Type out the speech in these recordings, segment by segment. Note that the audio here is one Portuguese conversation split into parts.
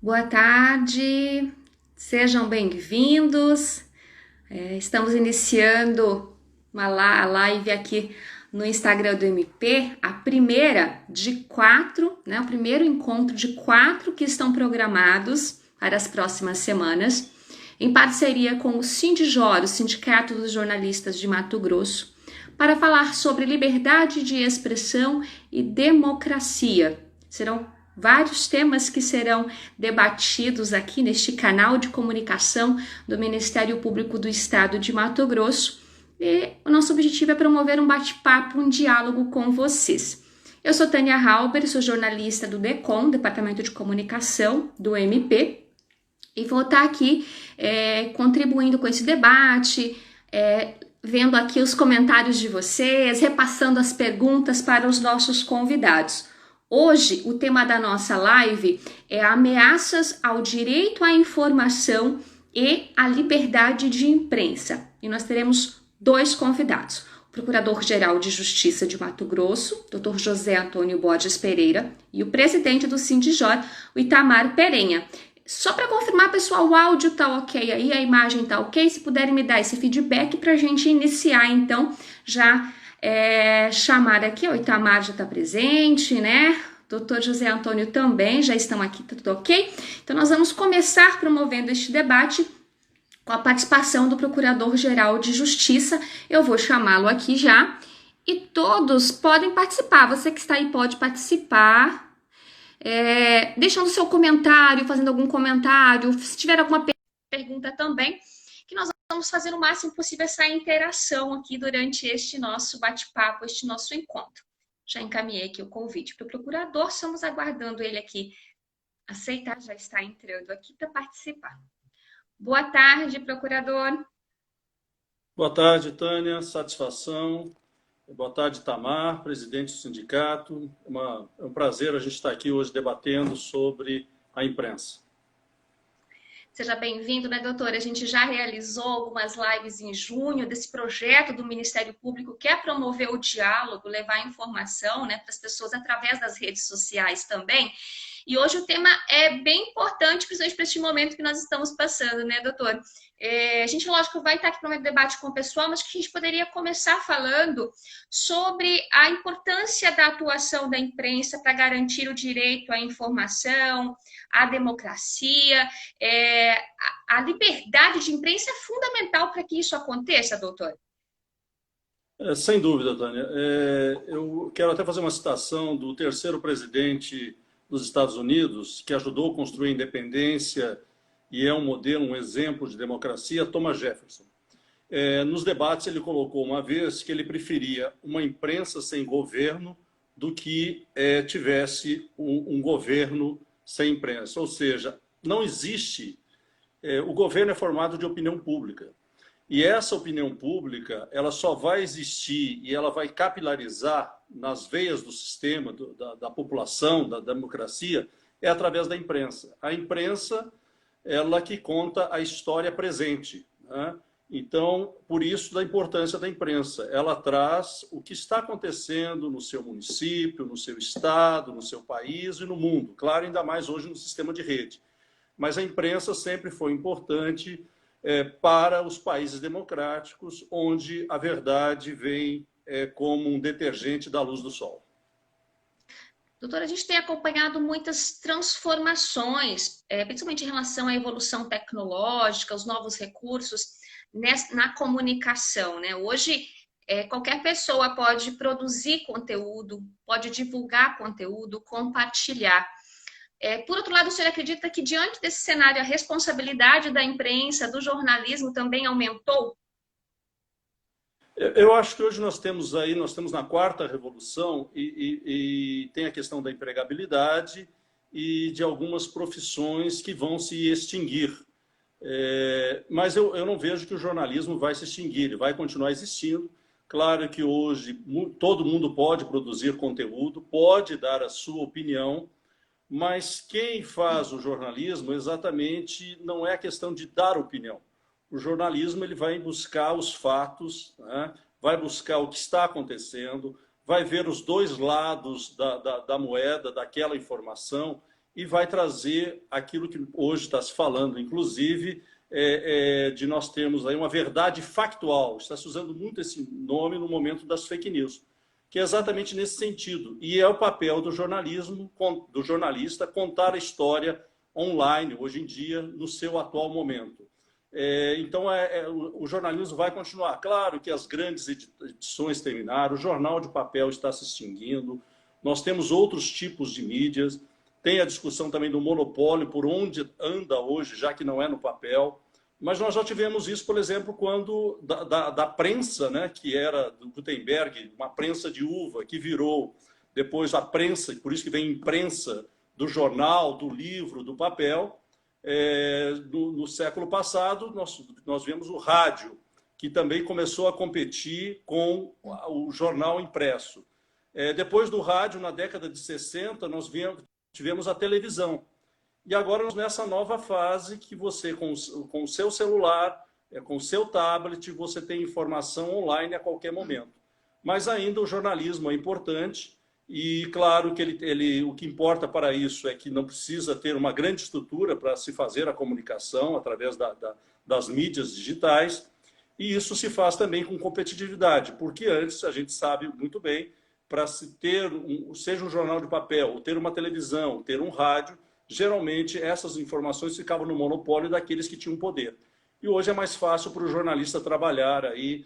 Boa tarde, sejam bem-vindos. Estamos iniciando a live aqui no Instagram do MP, a primeira de quatro, né? O primeiro encontro de quatro que estão programados para as próximas semanas, em parceria com o Sindijor, o Sindicato dos Jornalistas de Mato Grosso, para falar sobre liberdade de expressão e democracia. Serão vários temas que serão debatidos aqui neste canal de comunicação do Ministério Público do Estado de Mato Grosso. E o nosso objetivo é promover um bate-papo, um diálogo com vocês. Eu sou Tânia Halber, sou jornalista do DECOM, Departamento de Comunicação do MP, e vou estar aqui contribuindo com esse debate, vendo aqui os comentários de vocês, repassando as perguntas para os nossos convidados. Hoje, o tema da nossa live é ameaças ao direito à informação e à liberdade de imprensa. E nós teremos dois convidados. O Procurador-Geral de Justiça de Mato Grosso, Dr. José Antônio Borges Pereira, e o presidente do Sindijor, o Itamar Perenha. Só para confirmar, pessoal, o áudio tá ok aí, a imagem tá ok? Se puderem me dar esse feedback para a gente iniciar, então, já chamar aqui, o Itamar já está presente, né? Doutor José Antônio também, já estão aqui, tudo ok? Então, nós vamos começar promovendo este debate com a participação do Procurador-Geral de Justiça. Eu vou chamá-lo aqui já e todos podem participar. Você que está aí pode participar, deixando seu comentário, fazendo algum comentário, se tiver alguma pergunta também, que nós vamos fazer o máximo possível essa interação aqui durante este nosso bate-papo, este nosso encontro. Já encaminhei aqui o convite para o procurador, estamos aguardando ele aqui aceitar, já está entrando aqui para participar. Boa tarde, procurador. Boa tarde, Tânia, satisfação. Boa tarde, Itamar, presidente do sindicato. É um prazer a gente estar aqui hoje debatendo sobre a imprensa. Seja bem-vindo, né, doutora? A gente já realizou algumas lives em junho desse projeto do Ministério Público que é promover o diálogo, levar a informação, né, para as pessoas através das redes sociais também. E hoje o tema é bem importante, principalmente para este momento que nós estamos passando, né, doutor? A gente, lógico, vai estar aqui para um debate com o pessoal, mas que a gente poderia começar falando sobre a importância da atuação da imprensa para garantir o direito à informação, à democracia. A liberdade de imprensa é fundamental para que isso aconteça, doutor? Sem dúvida, Tânia. Eu quero até fazer uma citação do terceiro presidente dos Estados Unidos, que ajudou a construir a independência e é um modelo, um exemplo de democracia, Thomas Jefferson. Nos debates ele colocou uma vez que ele preferia uma imprensa sem governo do que tivesse um governo sem imprensa. Ou seja, não existe... o governo é formado de opinião pública. E essa opinião pública, ela só vai existir e ela vai capilarizar nas veias do sistema, da população, da democracia, através da imprensa. A imprensa, ela que conta a história presente, né? Então, por isso da importância da imprensa. Ela traz o que está acontecendo no seu município, no seu estado, no seu país e no mundo. Claro, ainda mais hoje no sistema de rede. Mas a imprensa sempre foi importante para os países democráticos, onde a verdade vem como um detergente da luz do sol. Doutora, a gente tem acompanhado muitas transformações, principalmente em relação à evolução tecnológica, os novos recursos na comunicação, né? Hoje, qualquer pessoa pode produzir conteúdo, pode divulgar conteúdo, compartilhar. Por outro lado, o senhor acredita que, diante desse cenário, a responsabilidade da imprensa, do jornalismo também aumentou? Eu acho que hoje nós temos na quarta revolução e tem a questão da empregabilidade e de algumas profissões que vão se extinguir. Mas eu não vejo que o jornalismo vai se extinguir, ele vai continuar existindo. Claro que hoje todo mundo pode produzir conteúdo, pode dar a sua opinião, mas quem faz o jornalismo exatamente não é a questão de dar opinião. O jornalismo ele vai buscar os fatos, né? Vai buscar o que está acontecendo, vai ver os dois lados da moeda, daquela informação, e vai trazer aquilo que hoje está se falando, inclusive, de nós termos aí uma verdade factual. Está se usando muito esse nome no momento das fake news, que é exatamente nesse sentido. E é o papel do jornalismo, do jornalista, contar a história online, hoje em dia, no seu atual momento. Então, o jornalismo vai continuar. Claro que as grandes edições terminaram, o jornal de papel está se extinguindo, nós temos outros tipos de mídias, tem a discussão também do monopólio, por onde anda hoje, já que não é no papel. Mas nós já tivemos isso, por exemplo, quando da prensa, né, que era do Gutenberg, uma prensa de uva, que virou depois a prensa, por isso que vem imprensa do jornal, do livro, do papel. No século passado, nós vemos o rádio, que também começou a competir com o jornal impresso. Depois do rádio, na década de 60, nós tivemos a televisão. E agora nessa nova fase que você, com o seu celular, com o seu tablet, você tem informação online a qualquer momento. Mas ainda o jornalismo é importante e, claro, que o que importa para isso é que não precisa ter uma grande estrutura para se fazer a comunicação através das mídias digitais, e isso se faz também com competitividade, porque antes, a gente sabe muito bem, para se ter, seja um jornal de papel, ou ter uma televisão, ter um rádio, geralmente essas informações ficavam no monopólio daqueles que tinham poder. E hoje é mais fácil para o jornalista trabalhar aí,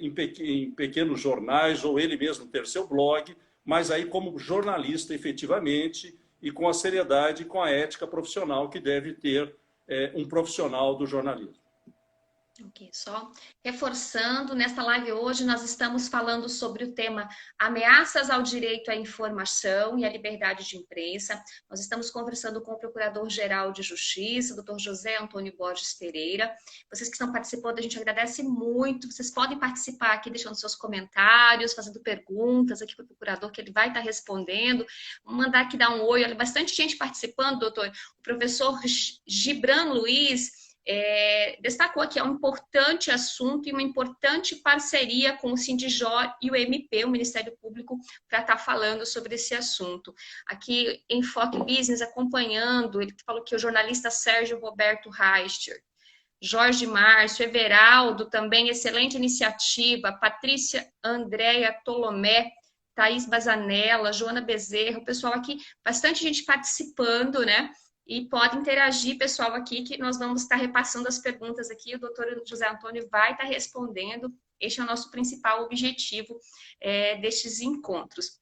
em pequenos jornais, ou ele mesmo ter seu blog, mas aí como jornalista efetivamente, e com a seriedade e com a ética profissional que deve ter um profissional do jornalismo. Ok, só reforçando, nesta live hoje nós estamos falando sobre o tema ameaças ao direito à informação e à liberdade de imprensa. Nós estamos conversando com o Procurador-Geral de Justiça, Dr. José Antônio Borges Pereira. Vocês que estão participando, a gente agradece muito. Vocês podem participar aqui deixando seus comentários, fazendo perguntas aqui para o procurador, que ele vai estar respondendo. Vou mandar aqui dar um oi, olha, bastante gente participando, doutor. O professor Gibran Luiz destacou que é um importante assunto e uma importante parceria com o Sindijó e o MP, o Ministério Público, para estar falando sobre esse assunto. Aqui em Foque Business, acompanhando, ele falou que o jornalista Sérgio Roberto Reister, Jorge Márcio, Everaldo, também excelente iniciativa, Patrícia Andréia Tolomé, Thaís Bazanella, Joana Bezerra, o pessoal aqui, bastante gente participando, né? E pode interagir, pessoal, aqui, que nós vamos estar repassando as perguntas aqui, o doutor José Antônio vai estar respondendo. Este é o nosso principal objetivo destes encontros.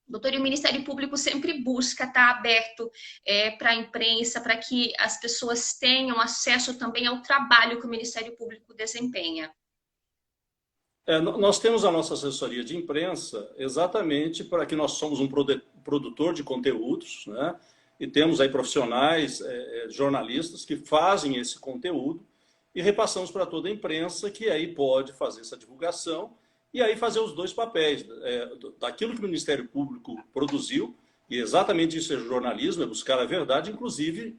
Doutor, e o Ministério Público sempre busca estar aberto para a imprensa, para que as pessoas tenham acesso também ao trabalho que o Ministério Público desempenha. Nós temos a nossa assessoria de imprensa exatamente para que nós somos um produtor de conteúdos, né? E temos aí profissionais, jornalistas que fazem esse conteúdo e repassamos para toda a imprensa, que aí pode fazer essa divulgação e aí fazer os dois papéis, daquilo que o Ministério Público produziu, e exatamente isso é jornalismo, é buscar a verdade, inclusive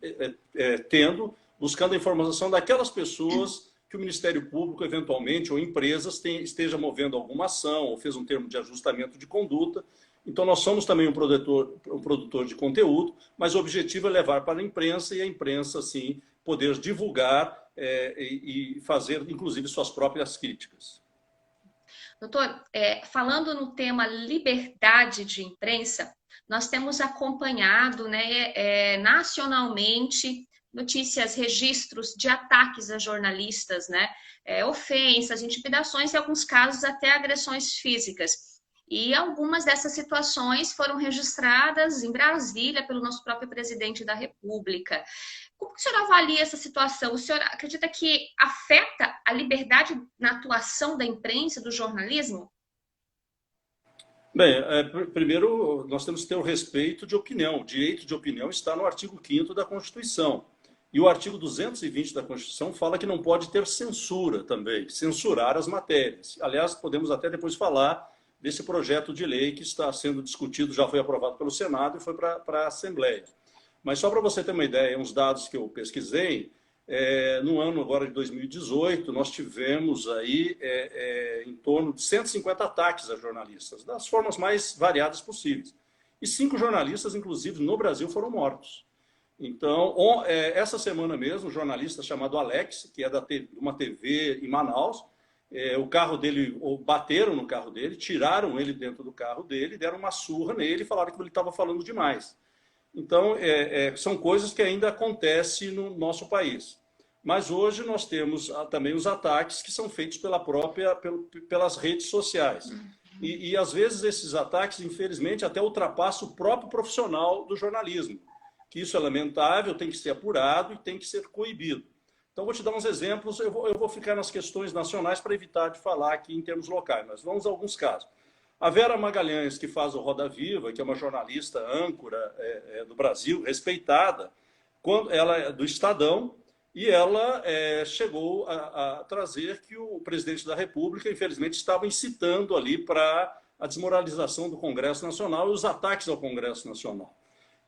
buscando a informação daquelas pessoas que o Ministério Público, eventualmente, ou empresas, esteja movendo alguma ação, ou fez um termo de ajustamento de conduta. Então, nós somos também um produtor de conteúdo, mas o objetivo é levar para a imprensa e a imprensa, assim, poder divulgar e fazer, inclusive, suas próprias críticas. Doutor, falando no tema liberdade de imprensa, nós temos acompanhado, né, nacionalmente notícias, registros de ataques a jornalistas, né, ofensas, intimidações e, em alguns casos, até agressões físicas. E algumas dessas situações foram registradas em Brasília pelo nosso próprio presidente da República. Como que o senhor avalia essa situação? O senhor acredita que afeta a liberdade na atuação da imprensa, do jornalismo? Bem, primeiro nós temos que ter o respeito de opinião. O direito de opinião está no artigo 5º da Constituição. E o artigo 220 da Constituição fala que não pode ter censura também, censurar as matérias. Aliás, podemos até depois falar desse projeto de lei que está sendo discutido, já foi aprovado pelo Senado e foi para a Assembleia. Mas só para você ter uma ideia, uns dados que eu pesquisei, no ano agora de 2018, nós tivemos aí em torno de 150 ataques a jornalistas, das formas mais variadas possíveis. e 5 jornalistas, inclusive, no Brasil, foram mortos. Então, essa semana mesmo, um jornalista chamado Alex, que é de uma TV em Manaus, o carro dele, bateram no carro dele, tiraram ele dentro do carro dele, deram uma surra nele e falaram que ele estava falando demais. Então, são coisas que ainda acontecem no nosso país. Mas hoje nós temos também os ataques que são feitos pelas redes sociais. E às vezes esses ataques, infelizmente, até ultrapassam o próprio profissional do jornalismo. Que isso é lamentável, tem que ser apurado e tem que ser coibido. Então, vou te dar uns exemplos, eu vou ficar nas questões nacionais para evitar de falar aqui em termos locais, mas vamos a alguns casos. A Vera Magalhães, que faz o Roda Viva, que é uma jornalista âncora do Brasil, respeitada, ela é do Estadão, e ela chegou a trazer que o presidente da República, infelizmente, estava incitando ali para a desmoralização do Congresso Nacional e os ataques ao Congresso Nacional.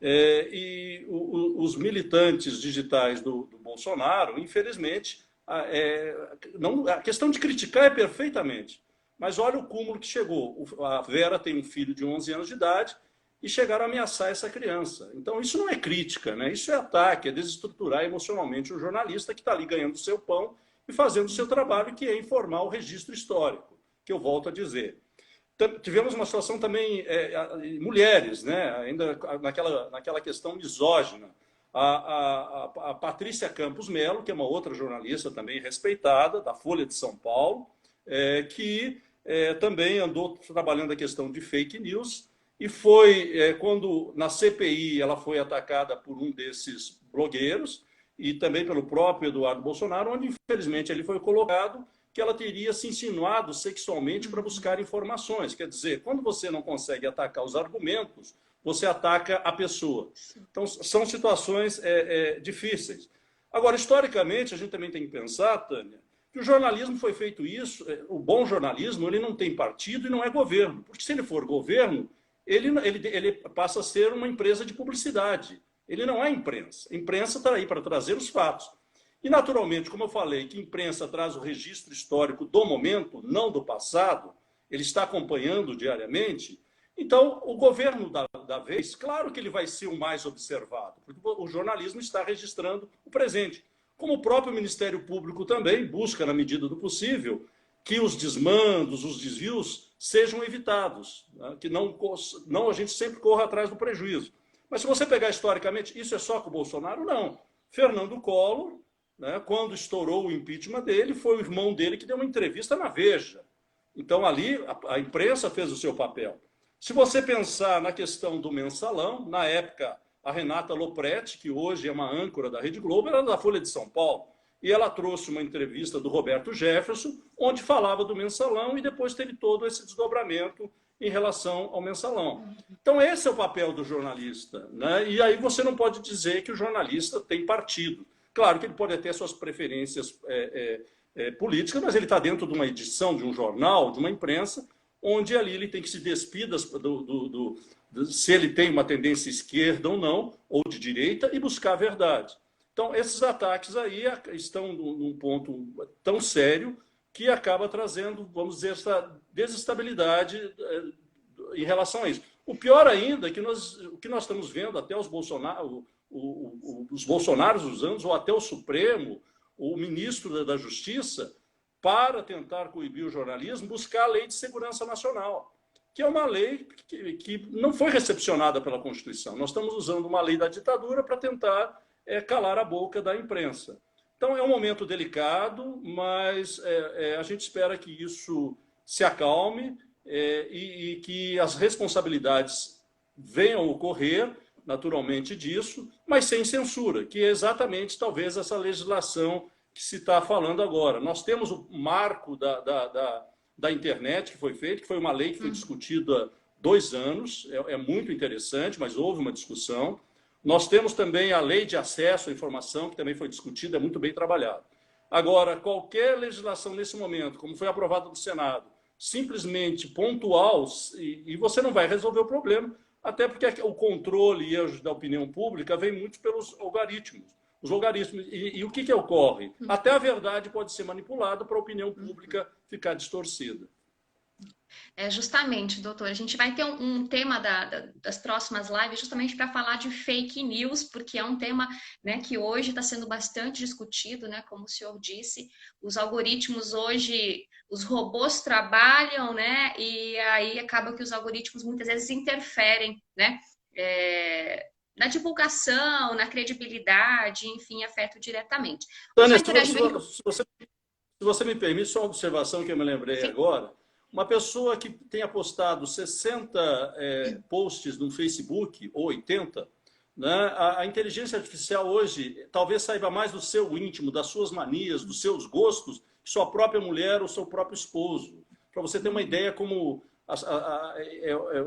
E os militantes digitais do Bolsonaro, infelizmente, a questão de criticar é perfeitamente, mas olha o cúmulo que chegou. A Vera tem um filho de 11 anos de idade e chegaram a ameaçar essa criança. Então, isso não é crítica, né? Isso é ataque, é desestruturar emocionalmente o jornalista que está ali ganhando o seu pão e fazendo o seu trabalho, que é informar o registro histórico, que eu volto a dizer. Tivemos uma situação também, mulheres, né? Ainda naquela questão misógina. A Patrícia Campos Melo, que é uma outra jornalista também respeitada, da Folha de São Paulo, que também andou trabalhando a questão de fake news, e foi quando, na CPI, ela foi atacada por um desses blogueiros, e também pelo próprio Eduardo Bolsonaro, onde, infelizmente, ele foi colocado que ela teria se insinuado sexualmente para buscar informações. Quer dizer, quando você não consegue atacar os argumentos, você ataca a pessoa. Então, são situações difíceis. Agora, historicamente, a gente também tem que pensar, Tânia, que o jornalismo foi feito isso, o bom jornalismo, ele não tem partido e não é governo. Porque se ele for governo, ele passa a ser uma empresa de publicidade. Ele não é imprensa. A imprensa está aí para trazer os fatos. E, naturalmente, como eu falei, que a imprensa traz o registro histórico do momento, não do passado, ele está acompanhando diariamente, então o governo da vez, claro que ele vai ser o mais observado, porque o jornalismo está registrando o presente. Como o próprio Ministério Público também busca, na medida do possível, que os desmandos, os desvios sejam evitados, né? Que não a gente sempre corra atrás do prejuízo. Mas se você pegar historicamente, isso é só com o Bolsonaro? Não. Fernando Collor, né, quando estourou o impeachment dele, foi o irmão dele que deu uma entrevista na Veja. Então, ali, a imprensa fez o seu papel. Se você pensar na questão do mensalão, na época, a Renata Lopretti, que hoje é uma âncora da Rede Globo, era da Folha de São Paulo, e ela trouxe uma entrevista do Roberto Jefferson, onde falava do mensalão, e depois teve todo esse desdobramento em relação ao mensalão. Então, esse é o papel do jornalista, né? E aí você não pode dizer que o jornalista tem partido. Claro que ele pode ter suas preferências políticas, mas ele está dentro de uma edição de um jornal, de uma imprensa, onde ali ele tem que se despir se ele tem uma tendência esquerda ou não, ou de direita, e buscar a verdade. Então, esses ataques aí estão num ponto tão sério que acaba trazendo, vamos dizer, essa desestabilidade em relação a isso. O pior ainda é que o que nós estamos vendo, até os Bolsonaros usando, ou até o Supremo, o ministro da Justiça, para tentar coibir o jornalismo, buscar a Lei de Segurança Nacional, que é uma lei que não foi recepcionada pela Constituição. Nós estamos usando uma lei da ditadura para tentar calar a boca da imprensa. Então, é um momento delicado, mas a gente espera que isso se acalme e que as responsabilidades venham a ocorrer, naturalmente, disso, mas sem censura, que é exatamente, talvez, essa legislação que se está falando agora. Nós temos o marco da internet que foi feito, que foi uma lei que foi discutida há 2 anos, é muito interessante, mas houve uma discussão. Nós temos também a lei de acesso à informação, que também foi discutida, é muito bem trabalhada. Agora, qualquer legislação nesse momento, como foi aprovada no Senado, simplesmente pontual, e você não vai resolver o problema, até porque o controle da opinião pública vem muito pelos algoritmos. Os logaritmos. E o que ocorre? Até a verdade pode ser manipulada para a opinião pública ficar distorcida. Justamente, doutor, a gente vai ter um tema das próximas lives justamente para falar de fake news, porque é um tema, né, que hoje está sendo bastante discutido, né, como o senhor disse, os algoritmos hoje, os robôs trabalham, né, e aí acaba que os algoritmos muitas vezes interferem, né, na divulgação, na credibilidade, enfim, afetam diretamente. O Tânia, pessoal interagindo aqui. se você me permite, só uma observação que eu me lembrei Sim. agora. Uma pessoa que tenha postado 60 posts no Facebook, ou 80, né, a inteligência artificial hoje talvez saiba mais do seu íntimo, das suas manias, dos seus gostos, que sua própria mulher ou seu próprio esposo. Para você ter uma ideia como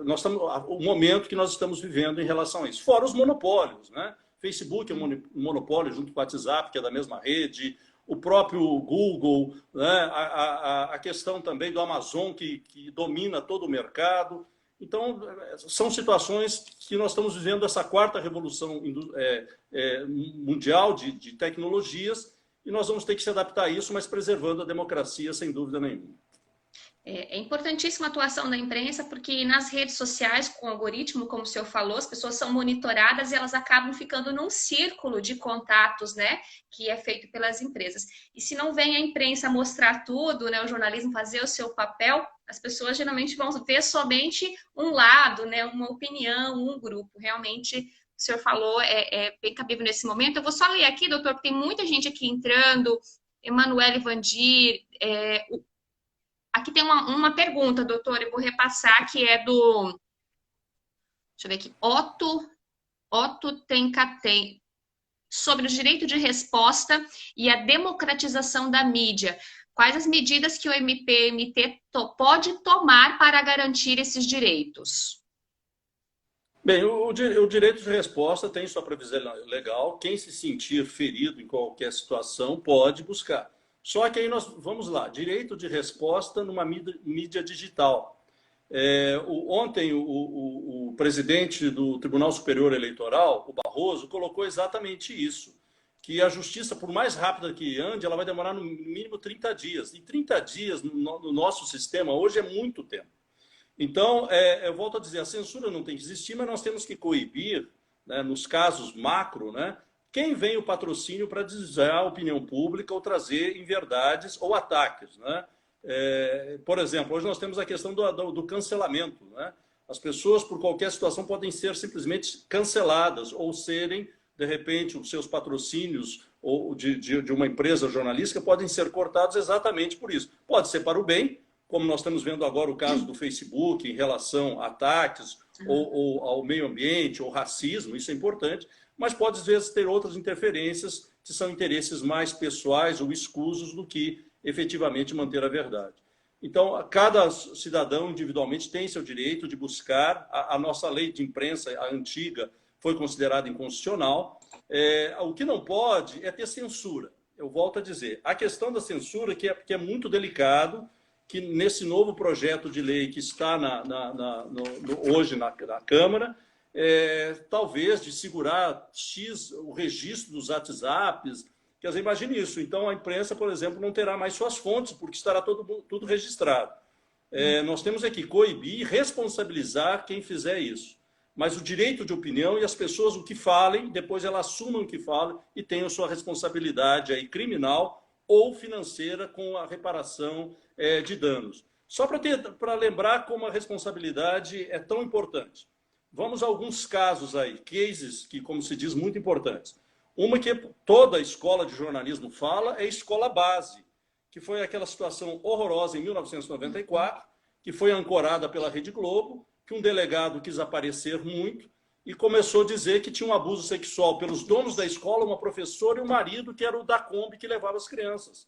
nós estamos, o momento que nós estamos vivendo em relação a isso. Fora os monopólios, né? Facebook é um monopólio junto com o WhatsApp, que é da mesma rede, o próprio Google, né? A questão também do Amazon, que domina todo o mercado. Então, são situações que nós estamos vivendo essa quarta revolução mundial de tecnologias e nós vamos ter que se adaptar a isso, mas preservando a democracia, sem dúvida nenhuma. É importantíssima a atuação da imprensa, porque nas redes sociais, com o algoritmo, como o senhor falou, as pessoas são monitoradas e elas acabam ficando num círculo de contatos, né, que é feito pelas empresas. E se não vem a imprensa mostrar tudo, né, o jornalismo fazer o seu papel, as pessoas geralmente vão ver somente um lado, né, uma opinião, um grupo. Realmente, o senhor falou, é bem cabível nesse momento. Eu vou só ler aqui, doutor, porque tem muita gente aqui entrando, Emanuele Vandir, aqui tem uma pergunta, doutor, eu vou repassar, que é do, deixa eu ver aqui, Otto Tencatem, sobre o direito de resposta e a democratização da mídia. Quais as medidas que o MPMT pode tomar para garantir esses direitos? Bem, o direito de resposta tem sua previsão legal. Quem se sentir ferido em qualquer situação pode buscar. Só que aí nós vamos lá, direito de resposta numa mídia digital. Ontem o presidente do Tribunal Superior Eleitoral, o Barroso, colocou exatamente isso, que a justiça, por mais rápida que ande, ela vai demorar no mínimo 30 dias. E 30 dias no nosso sistema hoje é muito tempo. Então, eu volto a dizer, a censura não tem que existir, mas nós temos que coibir, né, nos casos macro, né, quem vem o patrocínio para dizer a opinião pública ou trazer inverdades ou ataques. Né? Por exemplo, hoje nós temos a questão do cancelamento. Né? As pessoas, por qualquer situação, podem ser simplesmente canceladas ou serem, de repente, os seus patrocínios ou de uma empresa jornalística podem ser cortados exatamente por isso. Pode ser para o bem, como nós estamos vendo agora o caso do Facebook em relação a ataques ou ao meio ambiente ou racismo, isso é importante, mas pode às vezes ter outras interferências que são interesses mais pessoais ou escusos do que efetivamente manter a verdade. Então, cada cidadão individualmente tem seu direito de buscar, a nossa lei de imprensa, a antiga, foi considerada inconstitucional. O que não pode é ter censura. Eu volto a dizer, a questão da censura que é muito delicado, que nesse novo projeto de lei que está hoje na Câmara, talvez de segurar o registro dos WhatsApps, quer dizer, imagine isso. Então, a imprensa, por exemplo, não terá mais suas fontes, porque estará tudo registrado. Nós temos aqui coibir e responsabilizar quem fizer isso. Mas o direito de opinião e as pessoas o que falem, depois elas assumam o que falam e tenham sua responsabilidade aí criminal ou financeira com a reparação de danos. Só para lembrar como a responsabilidade é tão importante. Vamos a alguns casos aí, cases que, como se diz, muito importantes. Uma que toda a escola de jornalismo fala é a escola base, que foi aquela situação horrorosa em 1994, que foi ancorada pela Rede Globo, que um delegado quis aparecer muito e começou a dizer que tinha um abuso sexual pelos donos da escola, uma professora e um marido, que era o da Kombi, que levava as crianças.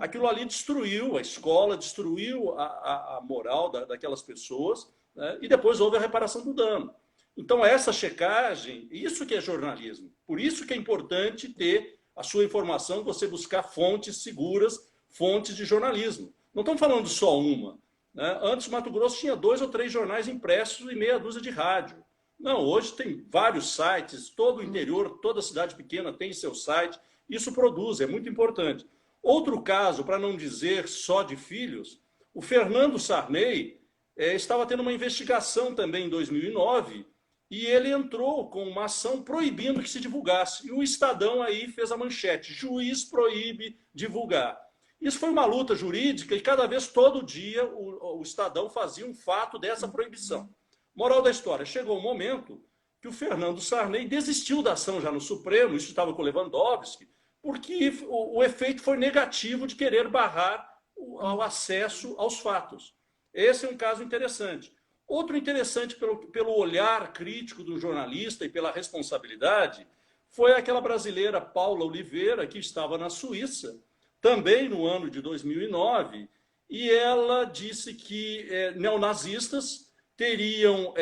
Aquilo ali destruiu a escola, destruiu a moral daquelas pessoas, né? E depois houve a reparação do dano. Então, essa checagem, isso que é jornalismo. Por isso que é importante ter a sua informação, você buscar fontes seguras, fontes de jornalismo. Não estamos falando só uma. Né? Antes, Mato Grosso tinha 2 ou 3 jornais impressos e meia dúzia de rádio. Não, hoje tem vários sites, todo o interior, toda cidade pequena tem seu site. Isso produz, é muito importante. Outro caso, para não dizer só de filhos, o Fernando Sarney estava tendo uma investigação também em 2009 e ele entrou com uma ação proibindo que se divulgasse. E o Estadão aí fez a manchete: juiz proíbe divulgar. Isso foi uma luta jurídica e cada vez, todo dia, o Estadão fazia um fato dessa proibição. Moral da história, chegou um momento que o Fernando Sarney desistiu da ação já no Supremo, isso estava com o Lewandowski, porque o efeito foi negativo de querer barrar o acesso aos fatos. Esse é um caso interessante. Outro interessante pelo olhar crítico do jornalista e pela responsabilidade foi aquela brasileira Paula Oliveira, que estava na Suíça, também no ano de 2009, e ela disse que neonazistas teriam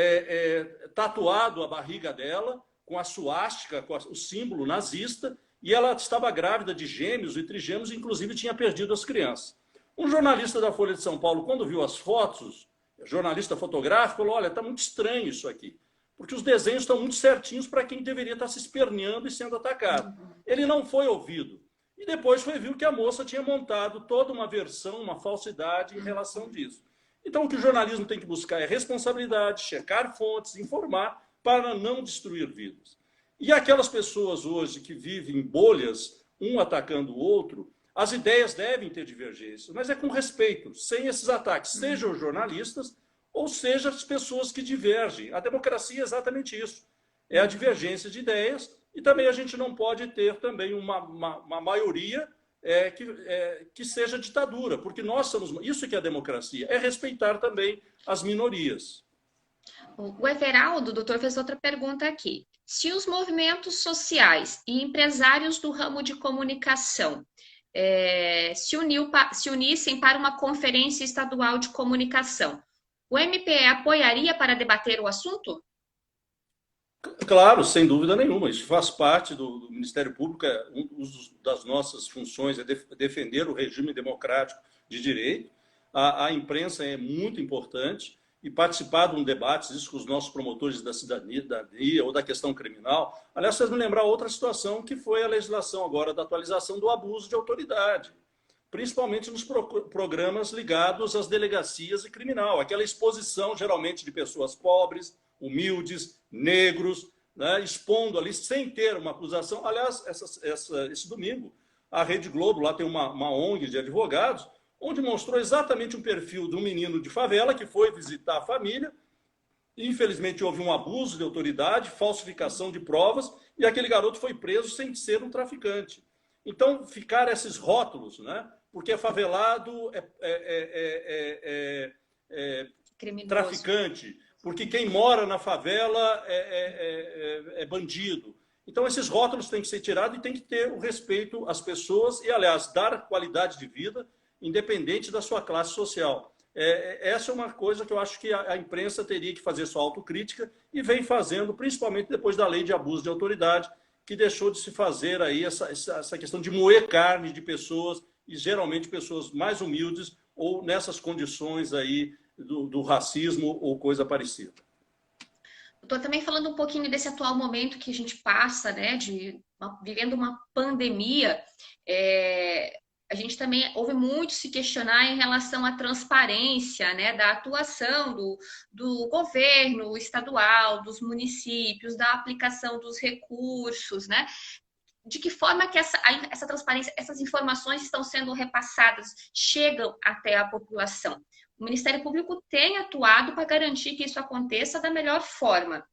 tatuado a barriga dela com a suástica, com o símbolo nazista, e ela estava grávida de gêmeos e trigêmeos, inclusive tinha perdido as crianças. Um jornalista da Folha de São Paulo, quando viu as fotos, jornalista fotográfico, falou: olha, está muito estranho isso aqui, porque os desenhos estão muito certinhos para quem deveria estar se esperneando e sendo atacado. Ele não foi ouvido. E depois foi visto que a moça tinha montado toda uma versão, uma falsidade em relação disso. Então, o que o jornalismo tem que buscar é responsabilidade, checar fontes, informar, para não destruir vidas. E aquelas pessoas hoje que vivem em bolhas, um atacando o outro, as ideias devem ter divergência, mas é com respeito, sem esses ataques, sejam os jornalistas ou sejam as pessoas que divergem. A democracia é exatamente isso, é a divergência de ideias, e também a gente não pode ter também uma maioria que seja ditadura, porque nós somos... Isso que é a democracia, é respeitar também as minorias. O Everaldo, doutor, fez outra pergunta aqui. Se os movimentos sociais e empresários do ramo de comunicação se unissem para uma conferência estadual de comunicação, o MPE apoiaria para debater o assunto? Claro, sem dúvida nenhuma. Isso faz parte do Ministério Público. Uma das nossas funções é defender o regime democrático de direito. A imprensa é muito importante e participar de um debate, isso com os nossos promotores da cidadania ou da questão criminal. Aliás, vocês me lembrar outra situação, que foi a legislação agora da atualização do abuso de autoridade, principalmente nos programas ligados às delegacias e criminal. Aquela exposição, geralmente, de pessoas pobres, humildes, negros, né, expondo ali sem ter uma acusação. Aliás, esse domingo, a Rede Globo lá tem uma ONG de advogados, onde mostrou exatamente um perfil de um menino de favela que foi visitar a família. Infelizmente, houve um abuso de autoridade, falsificação de provas, e aquele garoto foi preso sem ser um traficante. Então, ficar esses rótulos, né? Porque favelado traficante, porque quem mora na favela é bandido. Então, esses rótulos têm que ser tirados e tem que ter o respeito às pessoas e, aliás, dar qualidade de vida independente da sua classe social. Essa é uma coisa que eu acho que a imprensa teria que fazer sua autocrítica e vem fazendo, principalmente depois da lei de abuso de autoridade, que deixou de se fazer aí essa questão de moer carne de pessoas, e geralmente pessoas mais humildes ou nessas condições aí do racismo ou coisa parecida. Estou também falando um pouquinho desse atual momento que a gente passa, né, vivendo uma pandemia. A gente também ouve muito se questionar em relação à transparência, né, da atuação do governo estadual, dos municípios, da aplicação dos recursos, né? De que forma que essa transparência, essas informações estão sendo repassadas, chegam até a população? O Ministério Público tem atuado para garantir que isso aconteça da melhor forma.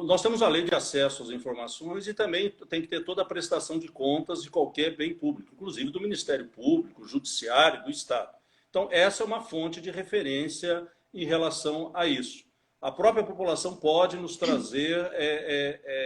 Nós temos a lei de acesso às informações e também tem que ter toda a prestação de contas de qualquer bem público, inclusive do Ministério Público, Judiciário, do Estado. Então, essa é uma fonte de referência em relação a isso. A própria população pode nos trazer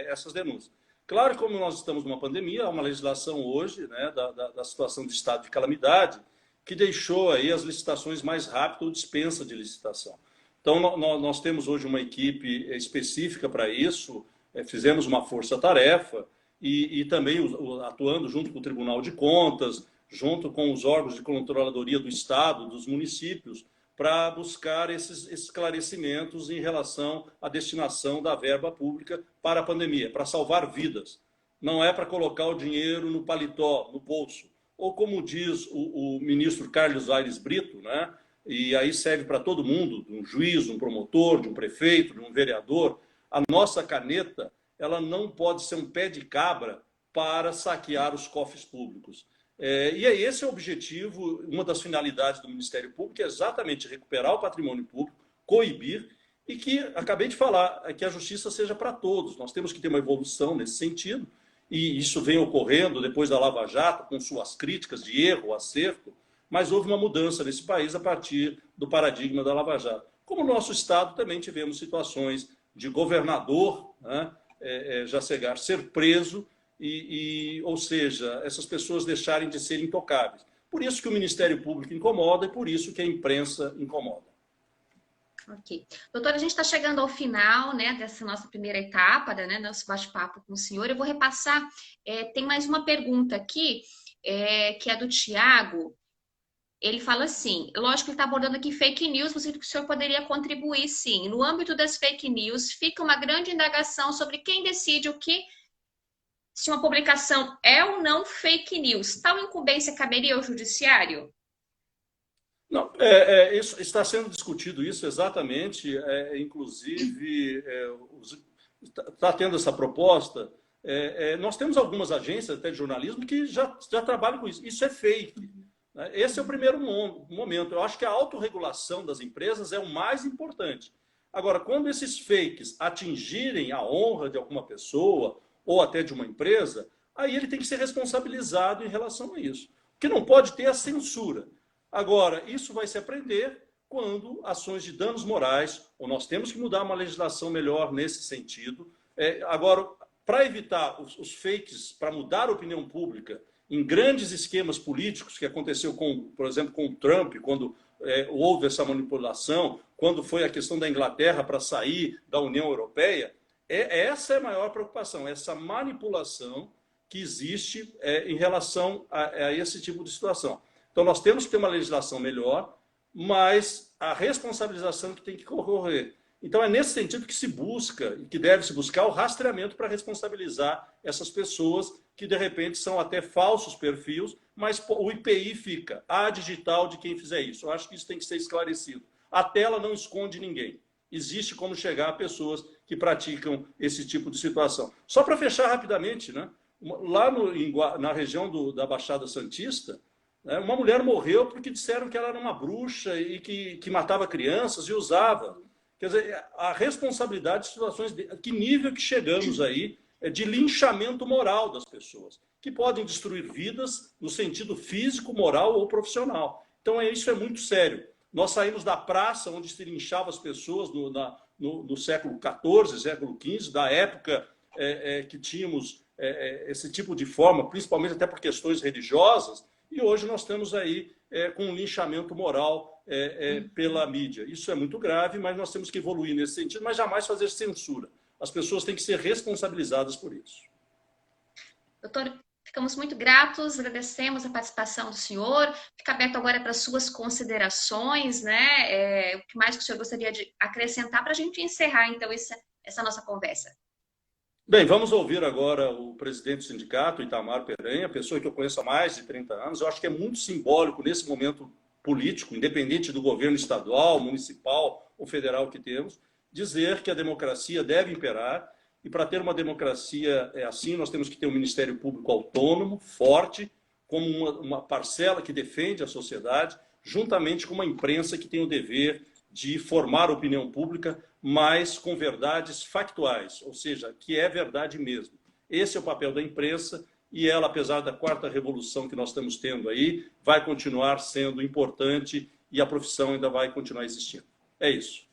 essas denúncias. Claro que, como nós estamos numa pandemia, há uma legislação hoje, né, da situação de estado de calamidade, que deixou aí as licitações mais rápidas ou dispensa de licitação. Então, nós temos hoje uma equipe específica para isso, fizemos uma força-tarefa e também atuando junto com o Tribunal de Contas, junto com os órgãos de controladoria do Estado, dos municípios, para buscar esses esclarecimentos em relação à destinação da verba pública para a pandemia, para salvar vidas. Não é para colocar o dinheiro no paletó, no bolso. Ou como diz o ministro Carlos Aires Brito, né? e aí serve para todo mundo, de um juiz, de um promotor, de um prefeito, de um vereador, a nossa caneta, ela não pode ser um pé de cabra para saquear os cofres públicos. E esse é o objetivo, uma das finalidades do Ministério Público, é exatamente recuperar o patrimônio público, coibir, e que, acabei de falar, que a justiça seja para todos. Nós temos que ter uma evolução nesse sentido, e isso vem ocorrendo depois da Lava Jato, com suas críticas de erro, acerto, mas houve uma mudança nesse país a partir do paradigma da Lava Jato. Como no nosso Estado também tivemos situações de governador, né, Jacegar, ser preso, ou seja, essas pessoas deixarem de ser intocáveis. Por isso que o Ministério Público incomoda e por isso que a imprensa incomoda. Ok. Doutora, a gente está chegando ao final, né, dessa nossa primeira etapa, né, nosso bate-papo com o senhor. Eu vou repassar, tem mais uma pergunta aqui, que é do Tiago. Ele fala assim, lógico que ele está abordando aqui fake news, mas o senhor poderia contribuir sim. No âmbito das fake news, fica uma grande indagação sobre quem decide o que, se uma publicação é ou não fake news. Tal incumbência caberia ao judiciário? Não, isso, está sendo discutido isso exatamente, inclusive está tendo essa proposta. Nós temos algumas agências até de jornalismo que já trabalham com isso. Isso é fake. Né? Esse é o primeiro momento. Eu acho que a autorregulação das empresas é o mais importante. Agora, quando esses fakes atingirem a honra de alguma pessoa ou até de uma empresa, aí ele tem que ser responsabilizado em relação a isso. O que não pode ter é a censura. Agora, isso vai se aprender quando ações de danos morais, ou nós temos que mudar uma legislação melhor nesse sentido. Agora, para evitar os fakes, para mudar a opinião pública em grandes esquemas políticos, que aconteceu, por exemplo, com o Trump, quando houve essa manipulação, quando foi a questão da Inglaterra para sair da União Europeia, essa é a maior preocupação, essa manipulação que existe em relação a esse tipo de situação. Então, nós temos que ter uma legislação melhor, mas a responsabilização que tem que ocorrer. Então, é nesse sentido que se busca, e que deve se buscar, o rastreamento para responsabilizar essas pessoas que, de repente, são até falsos perfis, mas o IPI fica a digital de quem fizer isso. Eu acho que isso tem que ser esclarecido. A tela não esconde ninguém. Existe como chegar a pessoas que praticam esse tipo de situação. Só para fechar rapidamente, né? Lá na região da Baixada Santista, uma mulher morreu porque disseram que ela era uma bruxa e que matava crianças e usava. Quer dizer, a responsabilidade de situações... Que nível que chegamos aí de linchamento moral das pessoas, que podem destruir vidas no sentido físico, moral ou profissional. Então, isso é muito sério. Nós saímos da praça onde se linchava as pessoas no século XIV, século XV, da época que tínhamos esse tipo de forma, principalmente até por questões religiosas, e hoje nós estamos aí com um linchamento moral pela mídia. Isso é muito grave, mas nós temos que evoluir nesse sentido, mas jamais fazer censura. As pessoas têm que ser responsabilizadas por isso. Doutor, ficamos muito gratos, agradecemos a participação do senhor. Fica aberto agora para as suas considerações, né? O que mais que o senhor gostaria de acrescentar para a gente encerrar, então, essa nossa conversa? Bem, vamos ouvir agora o presidente do sindicato, Itamar Perenha, pessoa que eu conheço há mais de 30 anos. Eu acho que é muito simbólico nesse momento político, independente do governo estadual, municipal ou federal que temos, dizer que a democracia deve imperar. E para ter uma democracia assim, nós temos que ter um Ministério Público autônomo, forte, como uma parcela que defende a sociedade, juntamente com uma imprensa que tem o dever de formar a opinião pública, mas com verdades factuais, ou seja, que é verdade mesmo. Esse é o papel da imprensa e ela, apesar da quarta revolução que nós estamos tendo aí, vai continuar sendo importante e a profissão ainda vai continuar existindo. É isso.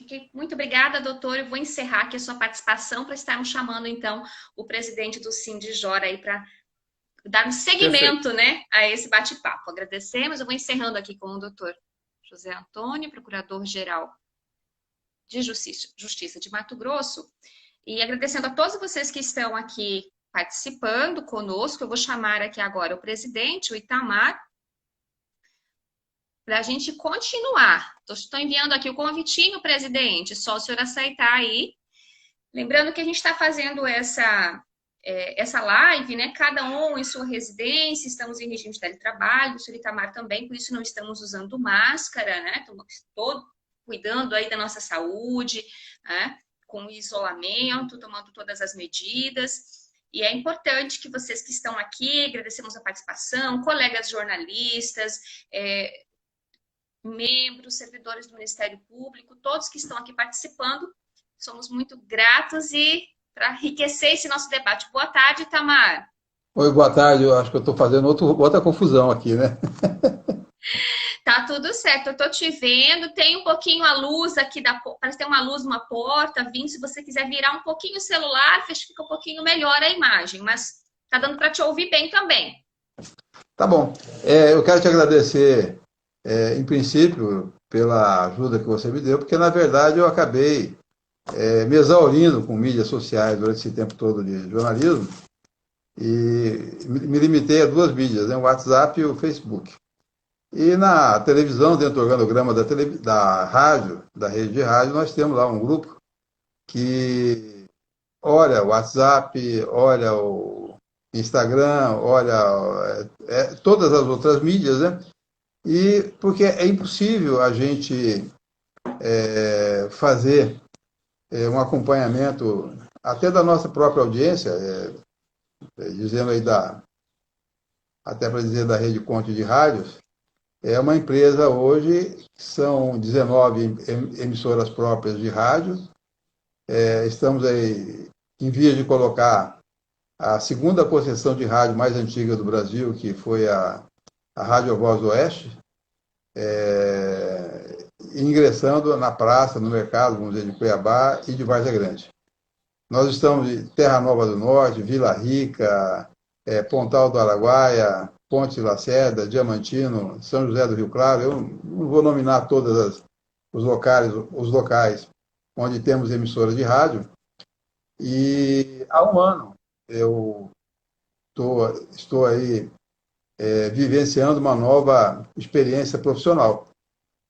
Okay. Muito obrigada, doutor. Eu vou encerrar aqui a sua participação para estarmos chamando, então, o presidente do Sindijor aí para dar um seguimento, né, a esse bate-papo. Agradecemos. Eu vou encerrando aqui com o doutor José Antônio, procurador-geral de Justiça de Mato Grosso, e agradecendo a todos vocês que estão aqui participando conosco. Eu vou chamar aqui agora o presidente, o Itamar, para a gente continuar. Estou enviando aqui o convitinho, presidente, só o senhor aceitar aí. Lembrando que a gente está fazendo essa essa live, né? Cada um em sua residência, estamos em regime de teletrabalho, o senhor Itamar também, por isso não estamos usando máscara, né? Estamos todo cuidando aí da nossa saúde, né? Com isolamento, tomando todas as medidas. E é importante que vocês que estão aqui, agradecemos a participação, colegas jornalistas, membros, servidores do Ministério Público, todos que estão aqui participando, somos muito gratos e para enriquecer esse nosso debate. Boa tarde, Itamar. Oi, boa tarde. Eu acho que eu estou fazendo outra confusão aqui, né? Tá tudo certo, eu tô te vendo. Tem um pouquinho a luz aqui, parece que tem uma luz numa porta vindo. Se você quiser virar um pouquinho o celular, fica um pouquinho melhor a imagem, mas tá dando para te ouvir bem também. Tá bom. Eu quero te agradecer, em princípio, pela ajuda que você me deu, porque, na verdade, eu acabei me exaurindo com mídias sociais durante esse tempo todo de jornalismo e me limitei a 2 mídias, né? O WhatsApp e o Facebook. E na televisão, dentro do organograma da rádio, da rede de rádio, nós temos lá um grupo que olha o WhatsApp, olha o Instagram, olha todas as outras mídias, né? E porque é impossível a gente fazer um acompanhamento até da nossa própria audiência, dizendo aí até para dizer da Rede Conte de Rádios, é uma empresa hoje, são 19 emissoras próprias de rádio, estamos aí em vias de colocar a segunda concessão de rádio mais antiga do Brasil, que foi a Rádio Voz do Oeste, ingressando na praça, no mercado, vamos dizer, de Cuiabá e de Várzea Grande. Nós estamos em Terra Nova do Norte, Vila Rica, Pontal do Araguaia, Ponte de Lacerda, Diamantino, São José do Rio Claro. Eu não vou nominar todos os locais onde temos emissoras de rádio. E há um ano eu estou aí vivenciando uma nova experiência profissional,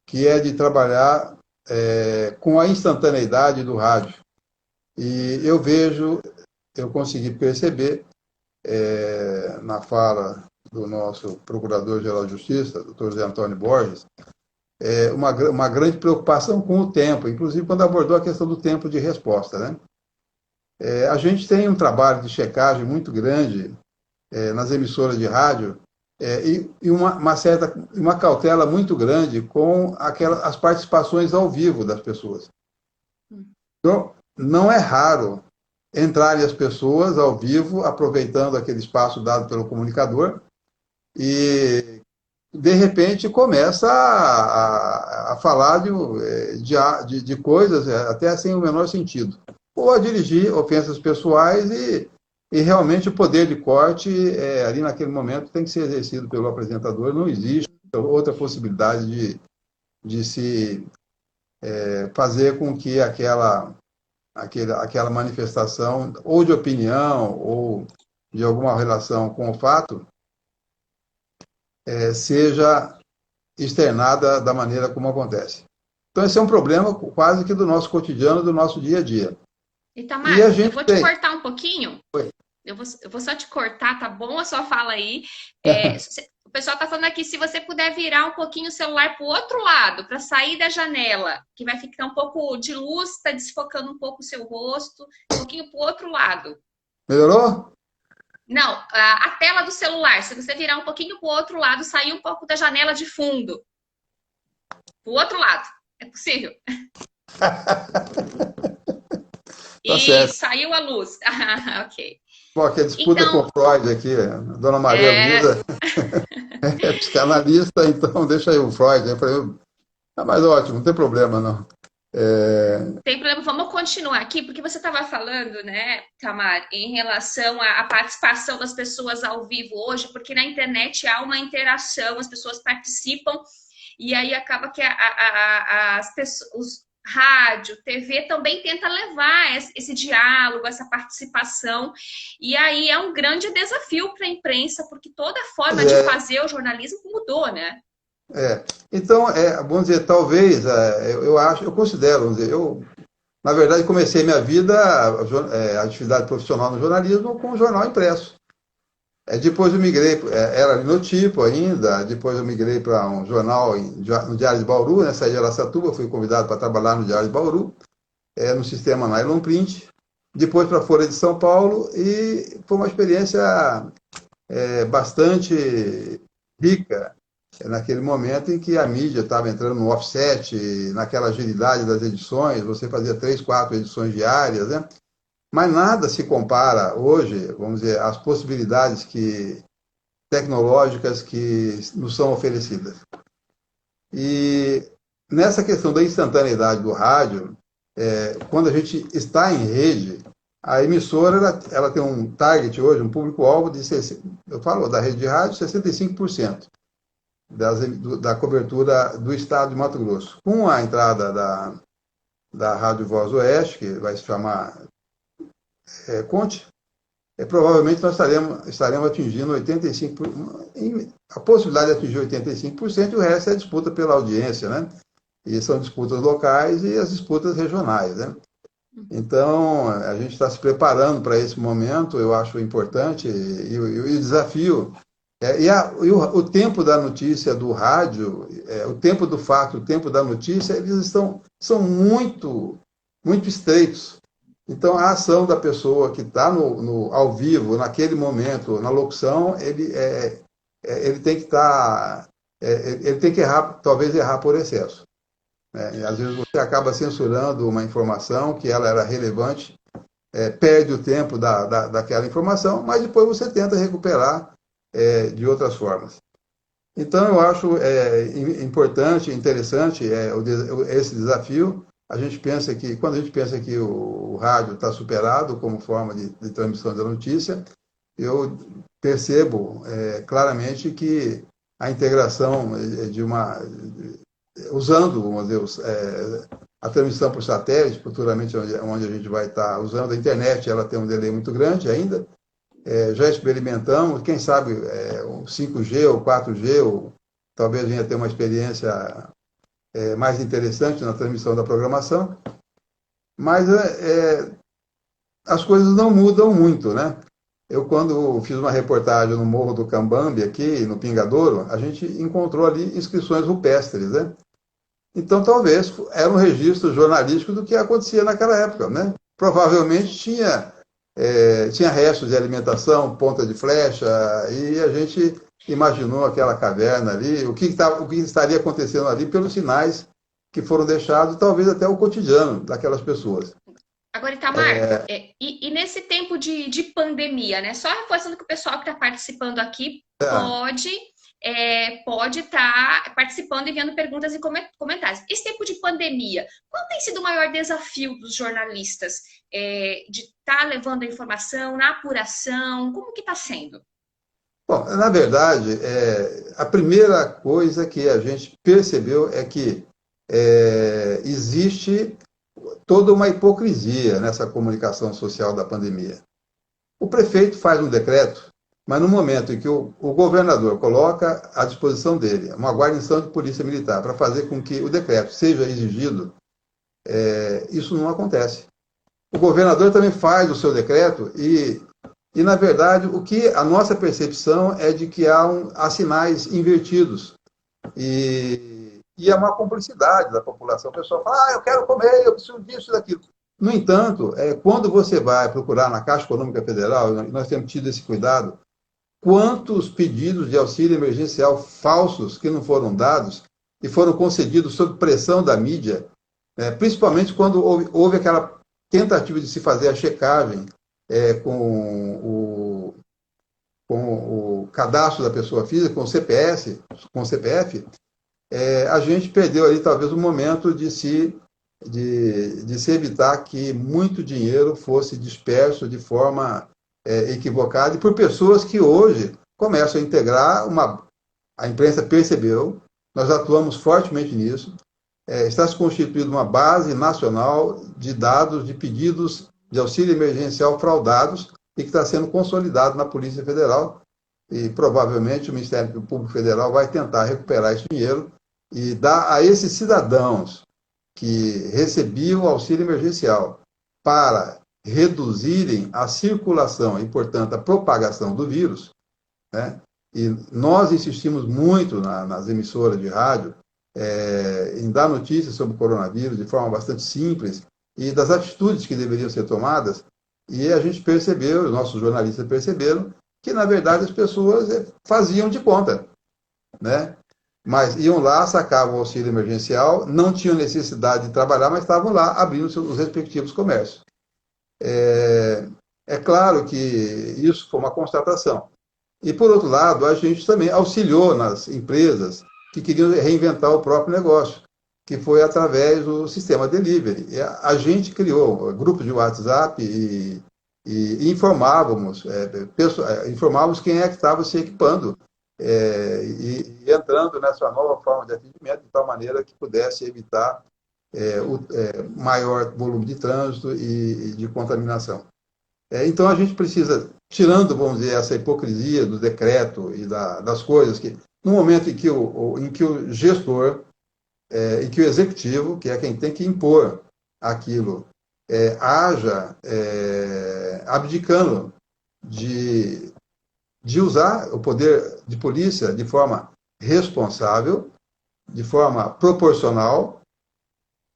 que é de trabalhar com a instantaneidade do rádio. E eu consegui perceber na fala do nosso Procurador-Geral de Justiça, doutor José Antônio Borges, uma grande preocupação com o tempo, inclusive quando abordou a questão do tempo de resposta, né? A gente tem um trabalho de checagem muito grande nas emissoras de rádio e uma cautela muito grande com as participações ao vivo das pessoas. Então, não é raro entrarem as pessoas ao vivo, aproveitando aquele espaço dado pelo comunicador, e, de repente, começa a falar de coisas até sem o menor sentido. Ou a dirigir ofensas pessoais e realmente o poder de corte, ali naquele momento, tem que ser exercido pelo apresentador. Não existe outra possibilidade de se fazer com que aquela manifestação, ou de opinião, ou de alguma relação com o fato, seja externada da maneira como acontece. Então, esse é um problema quase que do nosso cotidiano, do nosso dia a dia. Itamar, eu vou te cortar um pouquinho. Oi. Eu vou só te cortar, tá bom a sua fala aí? O pessoal tá falando aqui, se você puder virar um pouquinho o celular pro outro lado, para sair da janela, que vai ficar um pouco de luz, tá desfocando um pouco o seu rosto, um pouquinho pro outro lado. Melhorou? Não, a tela do celular, se você virar um pouquinho pro outro lado, sair um pouco da janela de fundo. Pro outro lado, é possível? Tá certo. Saiu a luz. Ok. Bom, aqui a disputa com o Freud aqui, Dona Maria Luísa é psicanalista, então deixa aí o Freud. Eu falei, mas ótimo, não tem problema, não. Tem problema, vamos continuar aqui, porque você estava falando, né, Tamar, em relação à participação das pessoas ao vivo hoje, porque na internet há uma interação, as pessoas participam, e aí acaba que as pessoas, rádio, TV também tenta levar esse diálogo, essa participação, e aí é um grande desafio para a imprensa, porque toda a forma de fazer o jornalismo mudou, né? Então, vamos dizer, talvez, eu considero, vamos dizer, eu Na verdade, comecei minha vida, a atividade profissional no jornalismo, com o jornal impresso. Depois eu migrei, era linotipo ainda, depois eu migrei para um jornal no Diário de Bauru, né, saí de Araçatuba, fui convidado para trabalhar no Diário de Bauru, no sistema Nylon Print, depois para a Folha de São Paulo, e foi uma experiência bastante rica, naquele momento em que a mídia estava entrando no offset, naquela agilidade das edições, você fazia 3, 4 edições diárias, né? Mas nada se compara hoje, vamos dizer, às possibilidades tecnológicas que nos são oferecidas. E nessa questão da instantaneidade do rádio, quando a gente está em rede, a emissora ela tem um target hoje, um público-alvo de, eu falo da rede de rádio, 65% da cobertura do estado de Mato Grosso. Com a entrada da Rádio Voz Oeste, que vai se chamar Conte, provavelmente nós estaremos atingindo 85%, a possibilidade de atingir 85%, e o resto é disputa pela audiência, né? E são disputas locais e as disputas regionais, né? Então, a gente está se preparando para esse momento, eu acho importante, e o desafio, o tempo da notícia do rádio, o tempo do fato, o tempo da notícia, eles são muito, muito estreitos. Então, a ação da pessoa que está ao vivo, naquele momento, na locução, ele tem que estar, ele tem que errar, talvez errar por excesso. Às vezes você acaba censurando uma informação que ela era relevante, perde o tempo daquela informação, mas depois você tenta recuperar de outras formas. Então, eu acho importante, interessante esse desafio. Quando a gente pensa que o rádio está superado como forma de transmissão da notícia, eu percebo claramente que a integração usando, vamos dizer, a transmissão por satélite, futuramente onde a gente vai estar usando a internet, ela tem um delay muito grande ainda. Já experimentamos, quem sabe o 5G ou 4G, ou talvez venha ter uma experiência mais interessante na transmissão da programação, mas as coisas não mudam muito, né? Eu, quando fiz uma reportagem no Morro do Cambambe, aqui no Pingadouro, a gente encontrou ali inscrições rupestres, né? Então, talvez era um registro jornalístico do que acontecia naquela época, né? Provavelmente tinha restos de alimentação, ponta de flecha, e a gente imaginou aquela caverna ali, o que estaria acontecendo ali pelos sinais que foram deixados, talvez até o cotidiano daquelas pessoas. Agora, Itamar, e nesse tempo de pandemia, né? Só reforçando que o pessoal que está participando aqui pode estar participando, enviando perguntas e comentários. Esse tempo de pandemia, qual tem sido o maior desafio dos jornalistas de estar levando a informação, na apuração? Como que está sendo? Bom, na verdade, a primeira coisa que a gente percebeu é que existe toda uma hipocrisia nessa comunicação social da pandemia. O prefeito faz um decreto, mas no momento em que o governador coloca à disposição dele uma guarnição de polícia militar para fazer com que o decreto seja exigido, isso não acontece. O governador também faz o seu decreto e na verdade, a nossa percepção é de que há sinais invertidos e há uma cumplicidade da população. O pessoal fala, eu quero comer, eu preciso disso e daquilo. No entanto, quando você vai procurar na Caixa Econômica Federal, nós temos tido esse cuidado, quantos pedidos de auxílio emergencial falsos que não foram dados e foram concedidos sob pressão da mídia, principalmente quando houve aquela tentativa de se fazer a checagem com o cadastro da pessoa física, com o CPF, a gente perdeu ali talvez um momento de se evitar que muito dinheiro fosse disperso de forma equivocada e por pessoas que hoje começam a integrar a imprensa percebeu, nós atuamos fortemente nisso, está se constituindo uma base nacional de dados de pedidos de auxílio emergencial fraudados e que está sendo consolidado na Polícia Federal e provavelmente o Ministério Público Federal vai tentar recuperar esse dinheiro e dar a esses cidadãos que recebiam o auxílio emergencial para reduzirem a circulação e, portanto, a propagação do vírus, né? E nós insistimos muito nas emissoras de rádio em dar notícias sobre o coronavírus de forma bastante simples e das atitudes que deveriam ser tomadas, e a gente percebeu, os nossos jornalistas perceberam, que, na verdade, as pessoas faziam de conta, né? Mas iam lá, sacavam o auxílio emergencial, não tinham necessidade de trabalhar, mas estavam lá abrindo os respectivos comércios. É claro que isso foi uma constatação. E, por outro lado, a gente também auxiliou nas empresas que queriam reinventar o próprio negócio, que foi através do sistema delivery. E a gente criou grupos de WhatsApp e informávamos quem é que estava se equipando e entrando nessa nova forma de atendimento, de tal maneira que pudesse evitar o maior volume de trânsito e de contaminação. Então, a gente precisa, tirando, vamos dizer, essa hipocrisia do decreto e das coisas, que no momento em que o gestor e que o executivo, que é quem tem que impor aquilo, haja abdicando de usar o poder de polícia de forma responsável, de forma proporcional,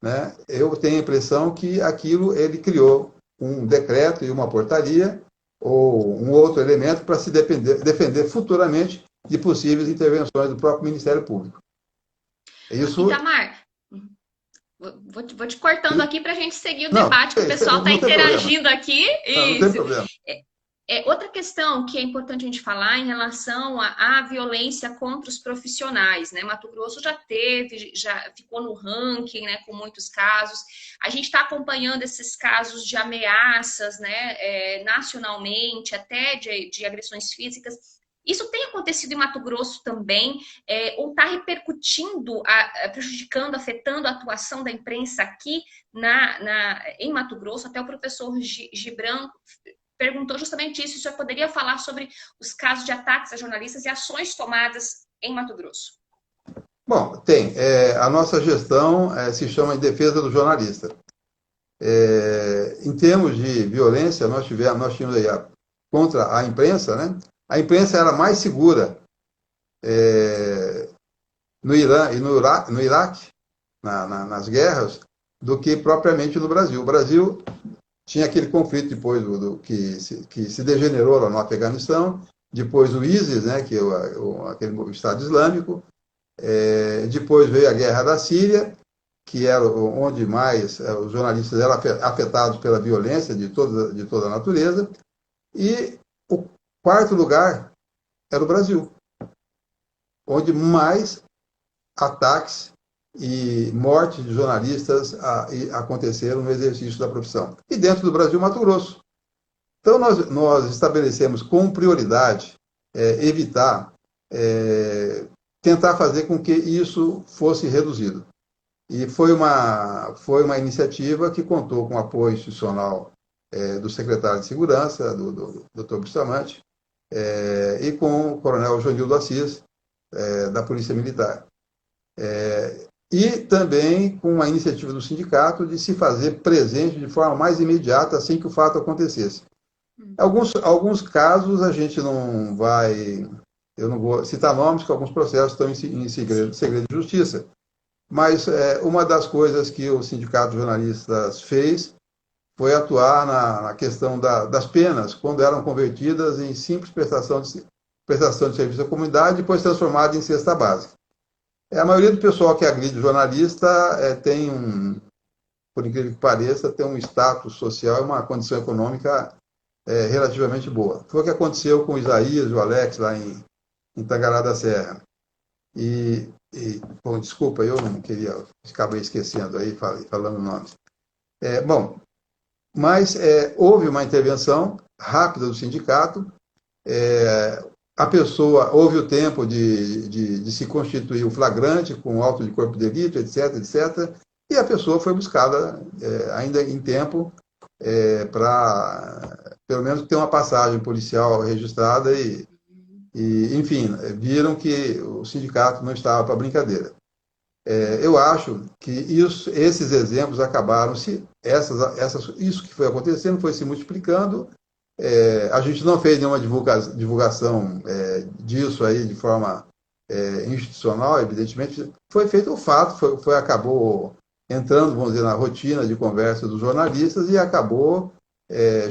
né? Eu tenho a impressão que aquilo ele criou um decreto e uma portaria ou um outro elemento para se defender futuramente de possíveis intervenções do próprio Ministério Público. Isso... Itamar, vou te cortando aqui para a gente seguir o debate, que o pessoal está interagindo aqui. Não tem problema. Outra questão que é importante a gente falar em relação à violência contra os profissionais, né? Mato Grosso já ficou no ranking, né, com muitos casos. A gente está acompanhando esses casos de ameaças, né, nacionalmente, até de agressões físicas. Isso tem acontecido em Mato Grosso também, ou está repercutindo, prejudicando, afetando a atuação da imprensa aqui em Mato Grosso? Até o professor Gibran perguntou justamente isso. O senhor poderia falar sobre os casos de ataques a jornalistas e ações tomadas em Mato Grosso? Bom, tem. A nossa gestão se chama de defesa do jornalista. Em termos de violência, nós tínhamos aí contra a imprensa, né? A imprensa era mais segura no Irã e no Iraque, nas guerras, do que propriamente no Brasil. O Brasil tinha aquele conflito depois que se degenerou lá no Afeganistão, depois o ISIS, né, que é aquele Estado Islâmico, depois veio a guerra da Síria, que era onde mais os jornalistas eram afetados pela violência de toda a natureza, e o quarto lugar era o Brasil, onde mais ataques e mortes de jornalistas aconteceram no exercício da profissão. E dentro do Brasil, Mato Grosso. Então, nós estabelecemos como prioridade evitar, tentar fazer com que isso fosse reduzido. E foi uma iniciativa que contou com o apoio institucional do secretário de Segurança, do Dr. Bustamante, e com o coronel Joanildo Assis, da Polícia Militar. E também com a iniciativa do sindicato de se fazer presente de forma mais imediata assim que o fato acontecesse. Alguns casos a gente não vai... Eu não vou citar nomes, que alguns processos estão em segredo de justiça. Mas uma das coisas que o Sindicato de Jornalistas fez foi atuar na questão das penas, quando eram convertidas em simples prestação de serviço à comunidade e depois transformadas em cesta básica. A maioria do pessoal que agride jornalista tem por incrível que pareça, tem um status social e uma condição econômica relativamente boa. Foi o que aconteceu com o Isaías e o Alex lá em Tangará da Serra. Bom, desculpa, eu não queria, acabei esquecendo aí, falando nomes. Mas houve uma intervenção rápida do sindicato, a pessoa, houve o tempo de se constituir o flagrante com auto de corpo de delito, etc., etc., e a pessoa foi buscada ainda em tempo para, pelo menos, ter uma passagem policial registrada e, enfim, viram que o sindicato não estava para brincadeira. Eu acho que esses exemplos acabaram isso que foi acontecendo foi se multiplicando. A gente não fez nenhuma divulgação disso aí de forma institucional, evidentemente. Foi feito o fato, acabou entrando, vamos dizer, na rotina de conversa dos jornalistas e acabou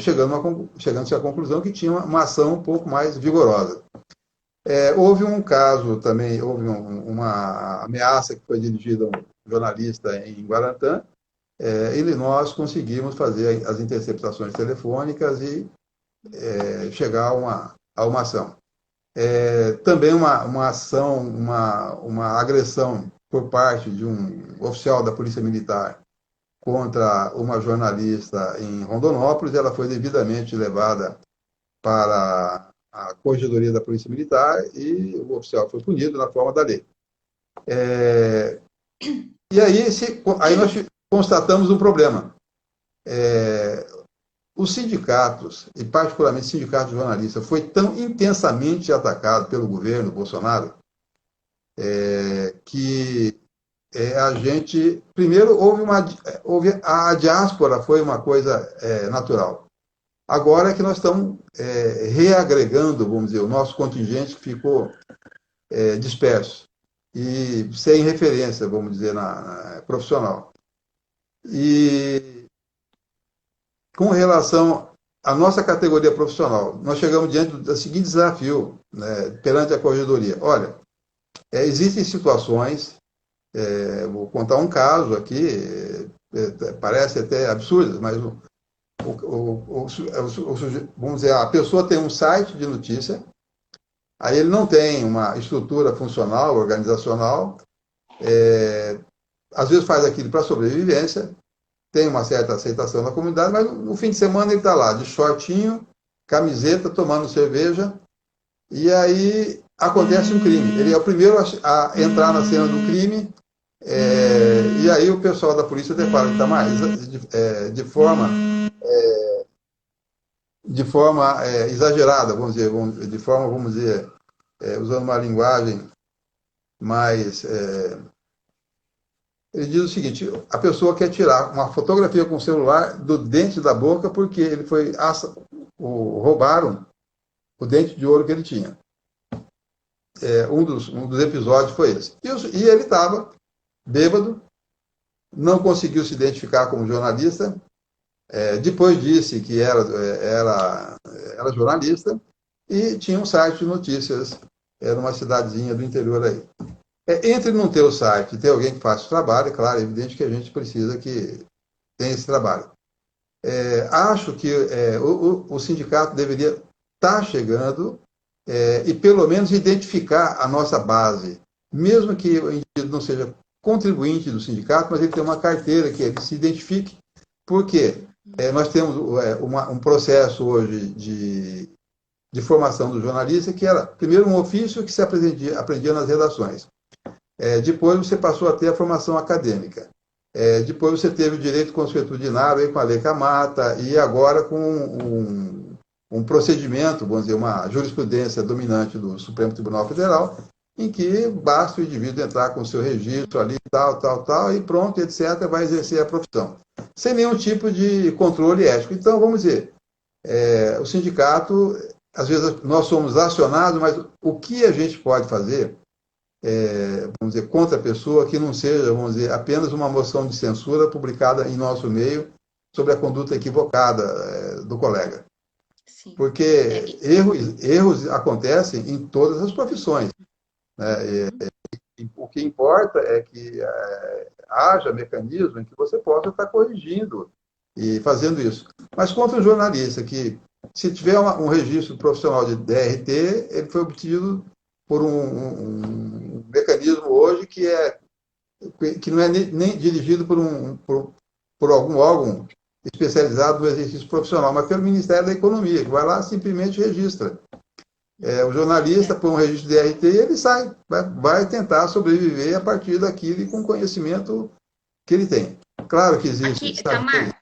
chegando-se à conclusão que tinha uma ação um pouco mais vigorosa. Houve um caso também, houve uma ameaça que foi dirigida a um jornalista em Guarantã, e nós conseguimos fazer as interceptações telefônicas e chegar a uma ação. Também uma ação, uma agressão por parte de um oficial da Polícia Militar contra uma jornalista em Rondonópolis, ela foi devidamente levada para a Corregedoria da Polícia Militar e o oficial foi punido na forma da lei. E aí nós constatamos um problema. Os sindicatos, e particularmente o sindicato de jornalistas, foi tão intensamente atacado pelo governo Bolsonaro que a gente... Primeiro, houve a diáspora, foi uma coisa natural. Agora é que nós estamos reagregando, vamos dizer, o nosso contingente que ficou disperso e sem referência, vamos dizer, na profissional. E com relação à nossa categoria profissional, nós chegamos diante do seguinte desafio, né, perante a Corregedoria. Olha, existem situações, vou contar um caso aqui, parece até absurdo, mas vamos dizer, a pessoa tem um site de notícia, aí ele não tem uma estrutura funcional, organizacional, às vezes faz aquilo para sobrevivência, tem uma certa aceitação na comunidade, mas no fim de semana ele está lá, de shortinho, camiseta, tomando cerveja, e aí acontece um crime. Ele é o primeiro a entrar na cena do crime, e aí o pessoal da polícia depara que está mais de forma exagerada, vamos dizer, usando uma linguagem mais... ele diz o seguinte: a pessoa quer tirar uma fotografia com o celular do dente da boca porque ele roubaram o dente de ouro que ele tinha. Um dos episódios foi esse. E ele estava bêbado, não conseguiu se identificar como jornalista, depois disse que era jornalista e tinha um site de notícias, era uma cidadezinha do interior aí. Entre não ter o site e ter alguém que faça o trabalho, é claro, é evidente que a gente precisa que tenha esse trabalho. Acho que o sindicato deveria estar chegando e pelo menos identificar a nossa base, mesmo que o indivíduo não seja contribuinte do sindicato, mas ele tem uma carteira que ele se identifique, porque nós temos um processo hoje de formação do jornalista, que era, primeiro, um ofício que se aprendia nas redações. Depois você passou a ter a formação acadêmica. Depois você teve o direito consuetudinário aí com a Lei Camata, e agora com um procedimento, vamos dizer, uma jurisprudência dominante do Supremo Tribunal Federal, em que basta o indivíduo entrar com o seu registro ali, tal, e pronto, etc., vai exercer a profissão, sem nenhum tipo de controle ético. Então, vamos dizer, o sindicato, às vezes nós somos acionados, mas o que a gente pode fazer, vamos dizer, contra a pessoa, que não seja, vamos dizer, apenas uma moção de censura publicada em nosso meio sobre a conduta equivocada do colega. Sim. Porque erros acontecem em todas as profissões, né? O que importa é que haja mecanismo em que você possa estar corrigindo e fazendo isso. Mas contra o jornalista, que se tiver um registro profissional de DRT, ele foi obtido por um mecanismo hoje que não é nem dirigido por algum órgão especializado no exercício profissional, mas pelo Ministério da Economia, que vai lá e simplesmente registra. O jornalista põe um registro de DRT e ele sai, vai tentar sobreviver a partir daquilo e com o conhecimento que ele tem. Claro que existe... Aqui, Tamar,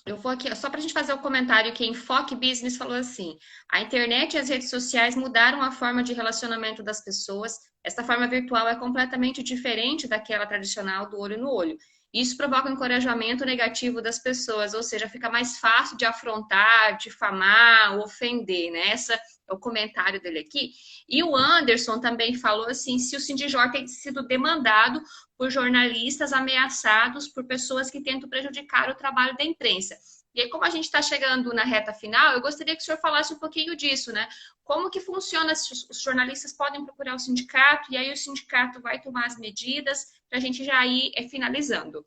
Eu vou aqui, ó, só para a gente fazer o comentário que Enfoque Business falou assim: a internet e as redes sociais mudaram a forma de relacionamento das pessoas. Esta forma virtual é completamente diferente daquela tradicional do olho no olho. Isso provoca um encorajamento negativo das pessoas, ou seja, fica mais fácil de afrontar, difamar, ofender, né? Esse é o comentário dele aqui. E o Anderson também falou assim: se o Sindijor tem sido demandado por jornalistas ameaçados por pessoas que tentam prejudicar o trabalho da imprensa. E aí, como a gente está chegando na reta final, eu gostaria que o senhor falasse um pouquinho disso, né? Como que funciona? Os jornalistas podem procurar o sindicato e aí o sindicato vai tomar as medidas para a gente já ir finalizando.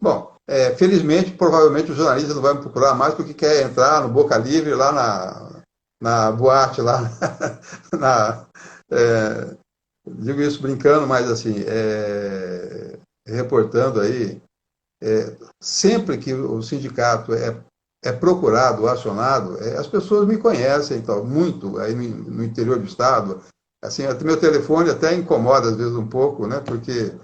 Bom, felizmente, provavelmente o jornalista não vai me procurar mais porque quer entrar no Boca Livre lá na boate, lá na, digo isso brincando, mas assim, reportando aí, sempre que o sindicato é procurado, acionado, as pessoas me conhecem, então, muito aí no interior do estado. Assim, meu telefone até incomoda às vezes um pouco, né? Porque,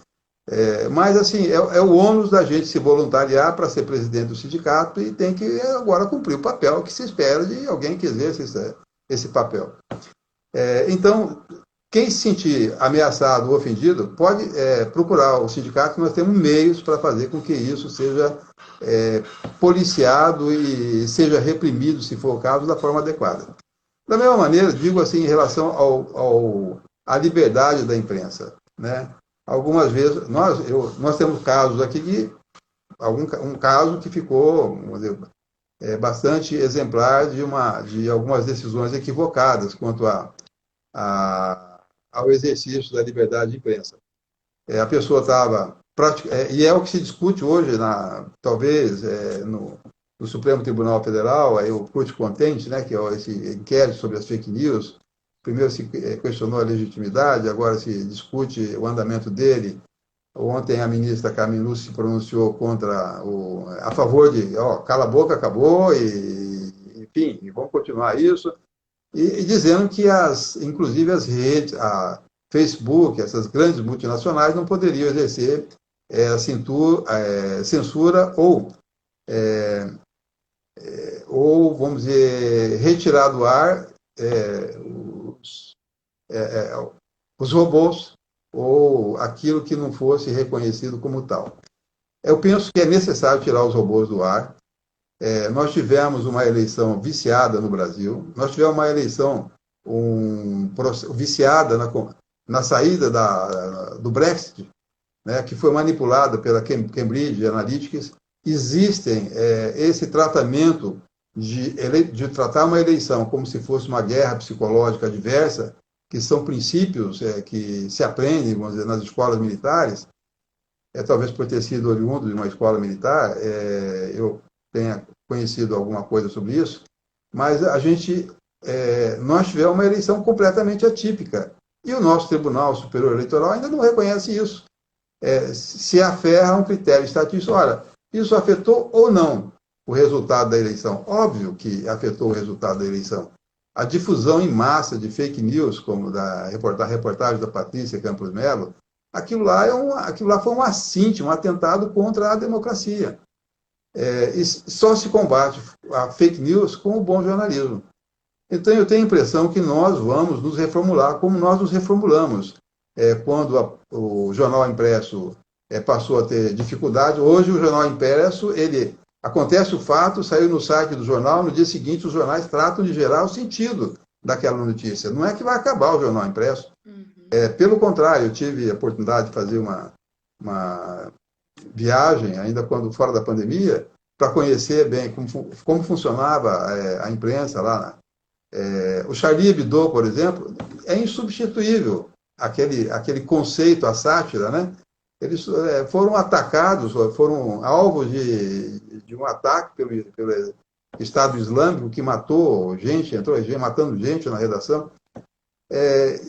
mas assim, é o ônus da gente se voluntariar para ser presidente do sindicato e tem que agora cumprir o papel que se espera de alguém que exerça esse papel. Então, quem se sentir ameaçado ou ofendido pode procurar o sindicato, nós temos meios para fazer com que isso seja policiado e seja reprimido, se for o caso, da forma adequada. Da mesma maneira, digo assim, em relação à liberdade da imprensa, né? Algumas vezes, nós temos casos aqui, um caso que ficou, vamos dizer, bastante exemplar de algumas decisões equivocadas quanto ao exercício da liberdade de imprensa. A pessoa estava... e é o que se discute hoje, talvez, no Supremo Tribunal Federal, aí o Curte Contente, né, que é esse inquérito sobre as fake news. Primeiro se questionou a legitimidade, agora se discute o andamento dele. Ontem a ministra Carmen Lúcia se pronunciou a favor de cala a boca, acabou, enfim, vamos continuar isso. E dizendo que, inclusive, as redes, a Facebook, essas grandes multinacionais, não poderiam exercer censura ou, vamos dizer, retirar do ar os robôs ou aquilo que não fosse reconhecido como tal. Eu penso que é necessário tirar os robôs do ar. Nós tivemos uma eleição viciada no Brasil, nós tivemos uma eleição viciada na saída do Brexit, né, que foi manipulada pela Cambridge Analytica. Existem esse tratamento de tratar uma eleição como se fosse uma guerra psicológica adversa, que são princípios que se aprendem, vamos dizer, nas escolas militares. Talvez por ter sido oriundo de uma escola militar, eu tenha conhecido alguma coisa sobre isso, mas nós tivemos uma eleição completamente atípica. E o nosso Tribunal Superior Eleitoral ainda não reconhece isso. Se aferra a um critério estatístico. Olha, isso afetou ou não o resultado da eleição? Óbvio que afetou o resultado da eleição. A difusão em massa de fake news, como da reportagem da Patrícia Campos Melo, aquilo lá foi um assinte, um atentado contra a democracia. E só se combate a fake news com o bom jornalismo. Então, eu tenho a impressão que nós vamos nos reformular como nós nos reformulamos. Quando o jornal impresso passou a ter dificuldade, hoje o jornal impresso, acontece o fato, saiu no site do jornal, no dia seguinte os jornais tratam de gerar o sentido daquela notícia. Não é que vai acabar o jornal impresso. Pelo contrário, eu tive a oportunidade de fazer uma viagem, ainda quando fora da pandemia, para conhecer bem como funcionava a imprensa lá. O Charlie Hebdo, por exemplo, é insubstituível. Aquele conceito, a sátira, né? Eles foram atacados, foram alvos de um ataque pelo Estado Islâmico, que matou gente, matando gente na redação.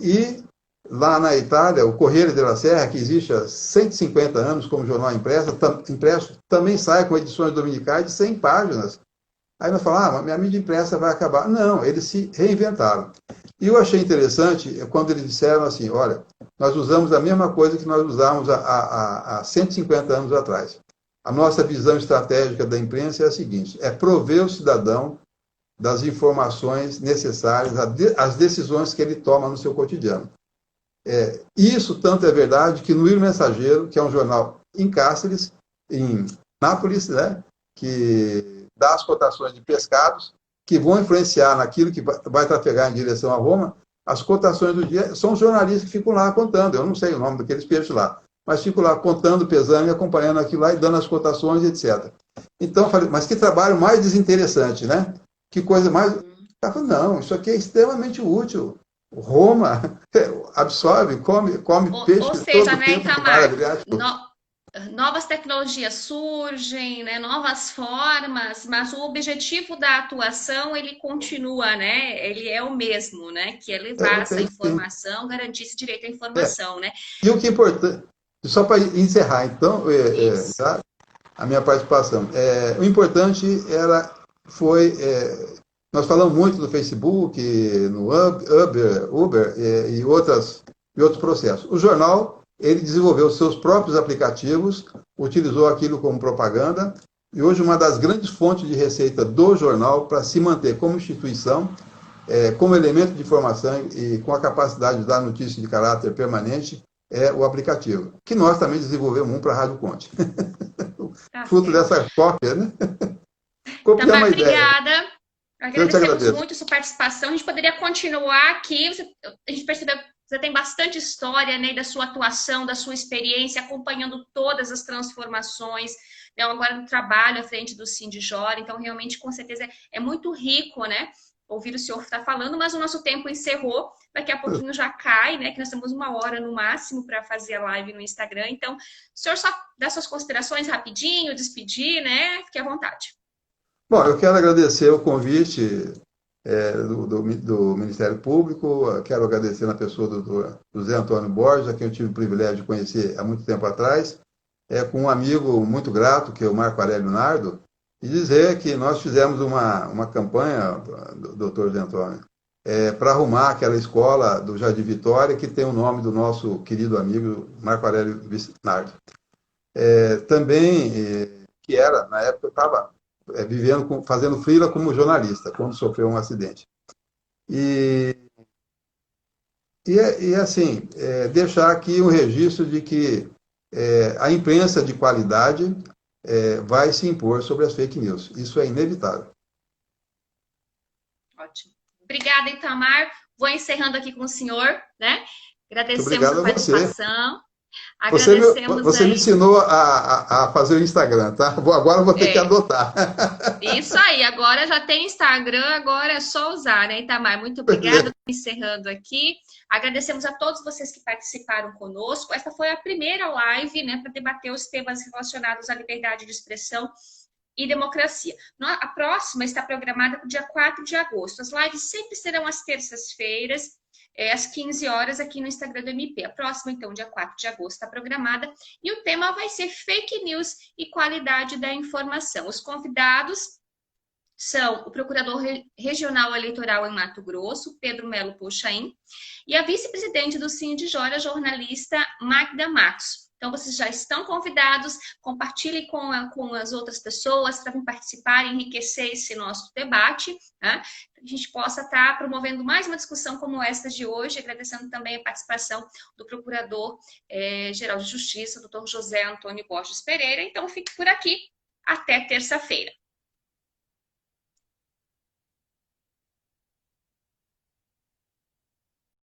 E lá na Itália, o Corriere della Sera, que existe há 150 anos como jornal impresso, também sai com edições dominicais de 100 páginas. Aí nós falamos, minha mídia impressa vai acabar. Não, eles se reinventaram. E eu achei interessante quando eles disseram assim, olha, nós usamos a mesma coisa que nós usávamos há 150 anos atrás. A nossa visão estratégica da imprensa é a seguinte: é prover o cidadão das informações necessárias às decisões que ele toma no seu cotidiano. Isso tanto é verdade que no Ir Mensageiro, que é um jornal em Cáceres, em Nápoles, né, que dá as cotações de pescados, que vão influenciar naquilo que vai trafegar em direção a Roma, as cotações do dia são os jornalistas que ficam lá contando. Eu não sei o nome daqueles peixes lá, mas fico lá contando, pesando e acompanhando aquilo lá e dando as cotações, etc. Então, eu falei, mas que trabalho mais desinteressante, né? Que coisa mais... Ela falou, não, isso aqui é extremamente útil. Roma absorve, come peixe ou seja, todo né, tempo. Itamar, novas tecnologias surgem, né, novas formas, mas o objetivo da atuação, ele continua, né? Ele é o mesmo, né? Que é levar essa informação, garantir esse direito à informação, né? E o que é importante, só para encerrar, então, tá? A minha participação. O importante foi... nós falamos muito do Facebook, no Uber e outros processos. O jornal, ele desenvolveu seus próprios aplicativos, utilizou aquilo como propaganda, e hoje uma das grandes fontes de receita do jornal para se manter como instituição, como elemento de informação e com a capacidade de dar notícia de caráter permanente, é o aplicativo, que nós também desenvolvemos para a Rádio Conte. Fruto dessa cópia, né? Copiamos uma ideia. Obrigada. Agradecemos muito a sua participação. A gente poderia continuar aqui. A gente percebeu que você tem bastante história, né, da sua atuação, da sua experiência, acompanhando todas as transformações, né, agora no trabalho à frente do Sindijora. Então, realmente, com certeza, é muito rico, né, ouvir o senhor estar falando, mas o nosso tempo encerrou. Daqui a pouquinho já cai, né, que nós temos 1 hora no máximo para fazer a live no Instagram. Então, o senhor só dá suas considerações rapidinho, despedir, né, fique à vontade. Bom, eu quero agradecer o convite do Ministério Público, quero agradecer na pessoa do José Antônio Borges, a quem eu tive o privilégio de conhecer há muito tempo atrás, com um amigo muito grato, que é o Marco Aurélio Nardo, e dizer que nós fizemos uma campanha, doutor José Antônio, para arrumar aquela escola do Jardim Vitória, que tem o nome do nosso querido amigo Marco Aurélio Nardo. Também, que era, na época, eu estava fazendo freela como jornalista, quando sofreu um acidente. E assim, deixar aqui um registro de que a imprensa de qualidade vai se impor sobre as fake news. Isso é inevitável. Ótimo. Obrigada, Itamar. Vou encerrando aqui com o senhor, né? Agradecemos a participação. Você me ensinou a fazer o Instagram, tá? Agora eu vou ter que adotar. Isso aí, agora já tem Instagram, agora é só usar, né, Itamar? Muito obrigada. Encerrando aqui. Agradecemos a todos vocês que participaram conosco. Esta foi a primeira live, né, para debater os temas relacionados à liberdade de expressão e democracia. A próxima está programada para o dia 4 de agosto. As lives sempre serão às terças-feiras, às 15 horas, aqui no Instagram do MP. A próxima, então, dia 4 de agosto, está programada. E o tema vai ser fake news e qualidade da informação. Os convidados são o Procurador Regional Eleitoral em Mato Grosso, Pedro Melo Pochain, e a vice-presidente do Sindijora, a jornalista Magda Matos. Então, vocês já estão convidados, compartilhem com as outras pessoas para vir participar e enriquecer esse nosso debate, né? A gente possa estar promovendo mais uma discussão como esta de hoje, agradecendo também a participação do Procurador-Geral de Justiça, Dr. José Antônio Borges Pereira. Então, fique por aqui. Até terça-feira.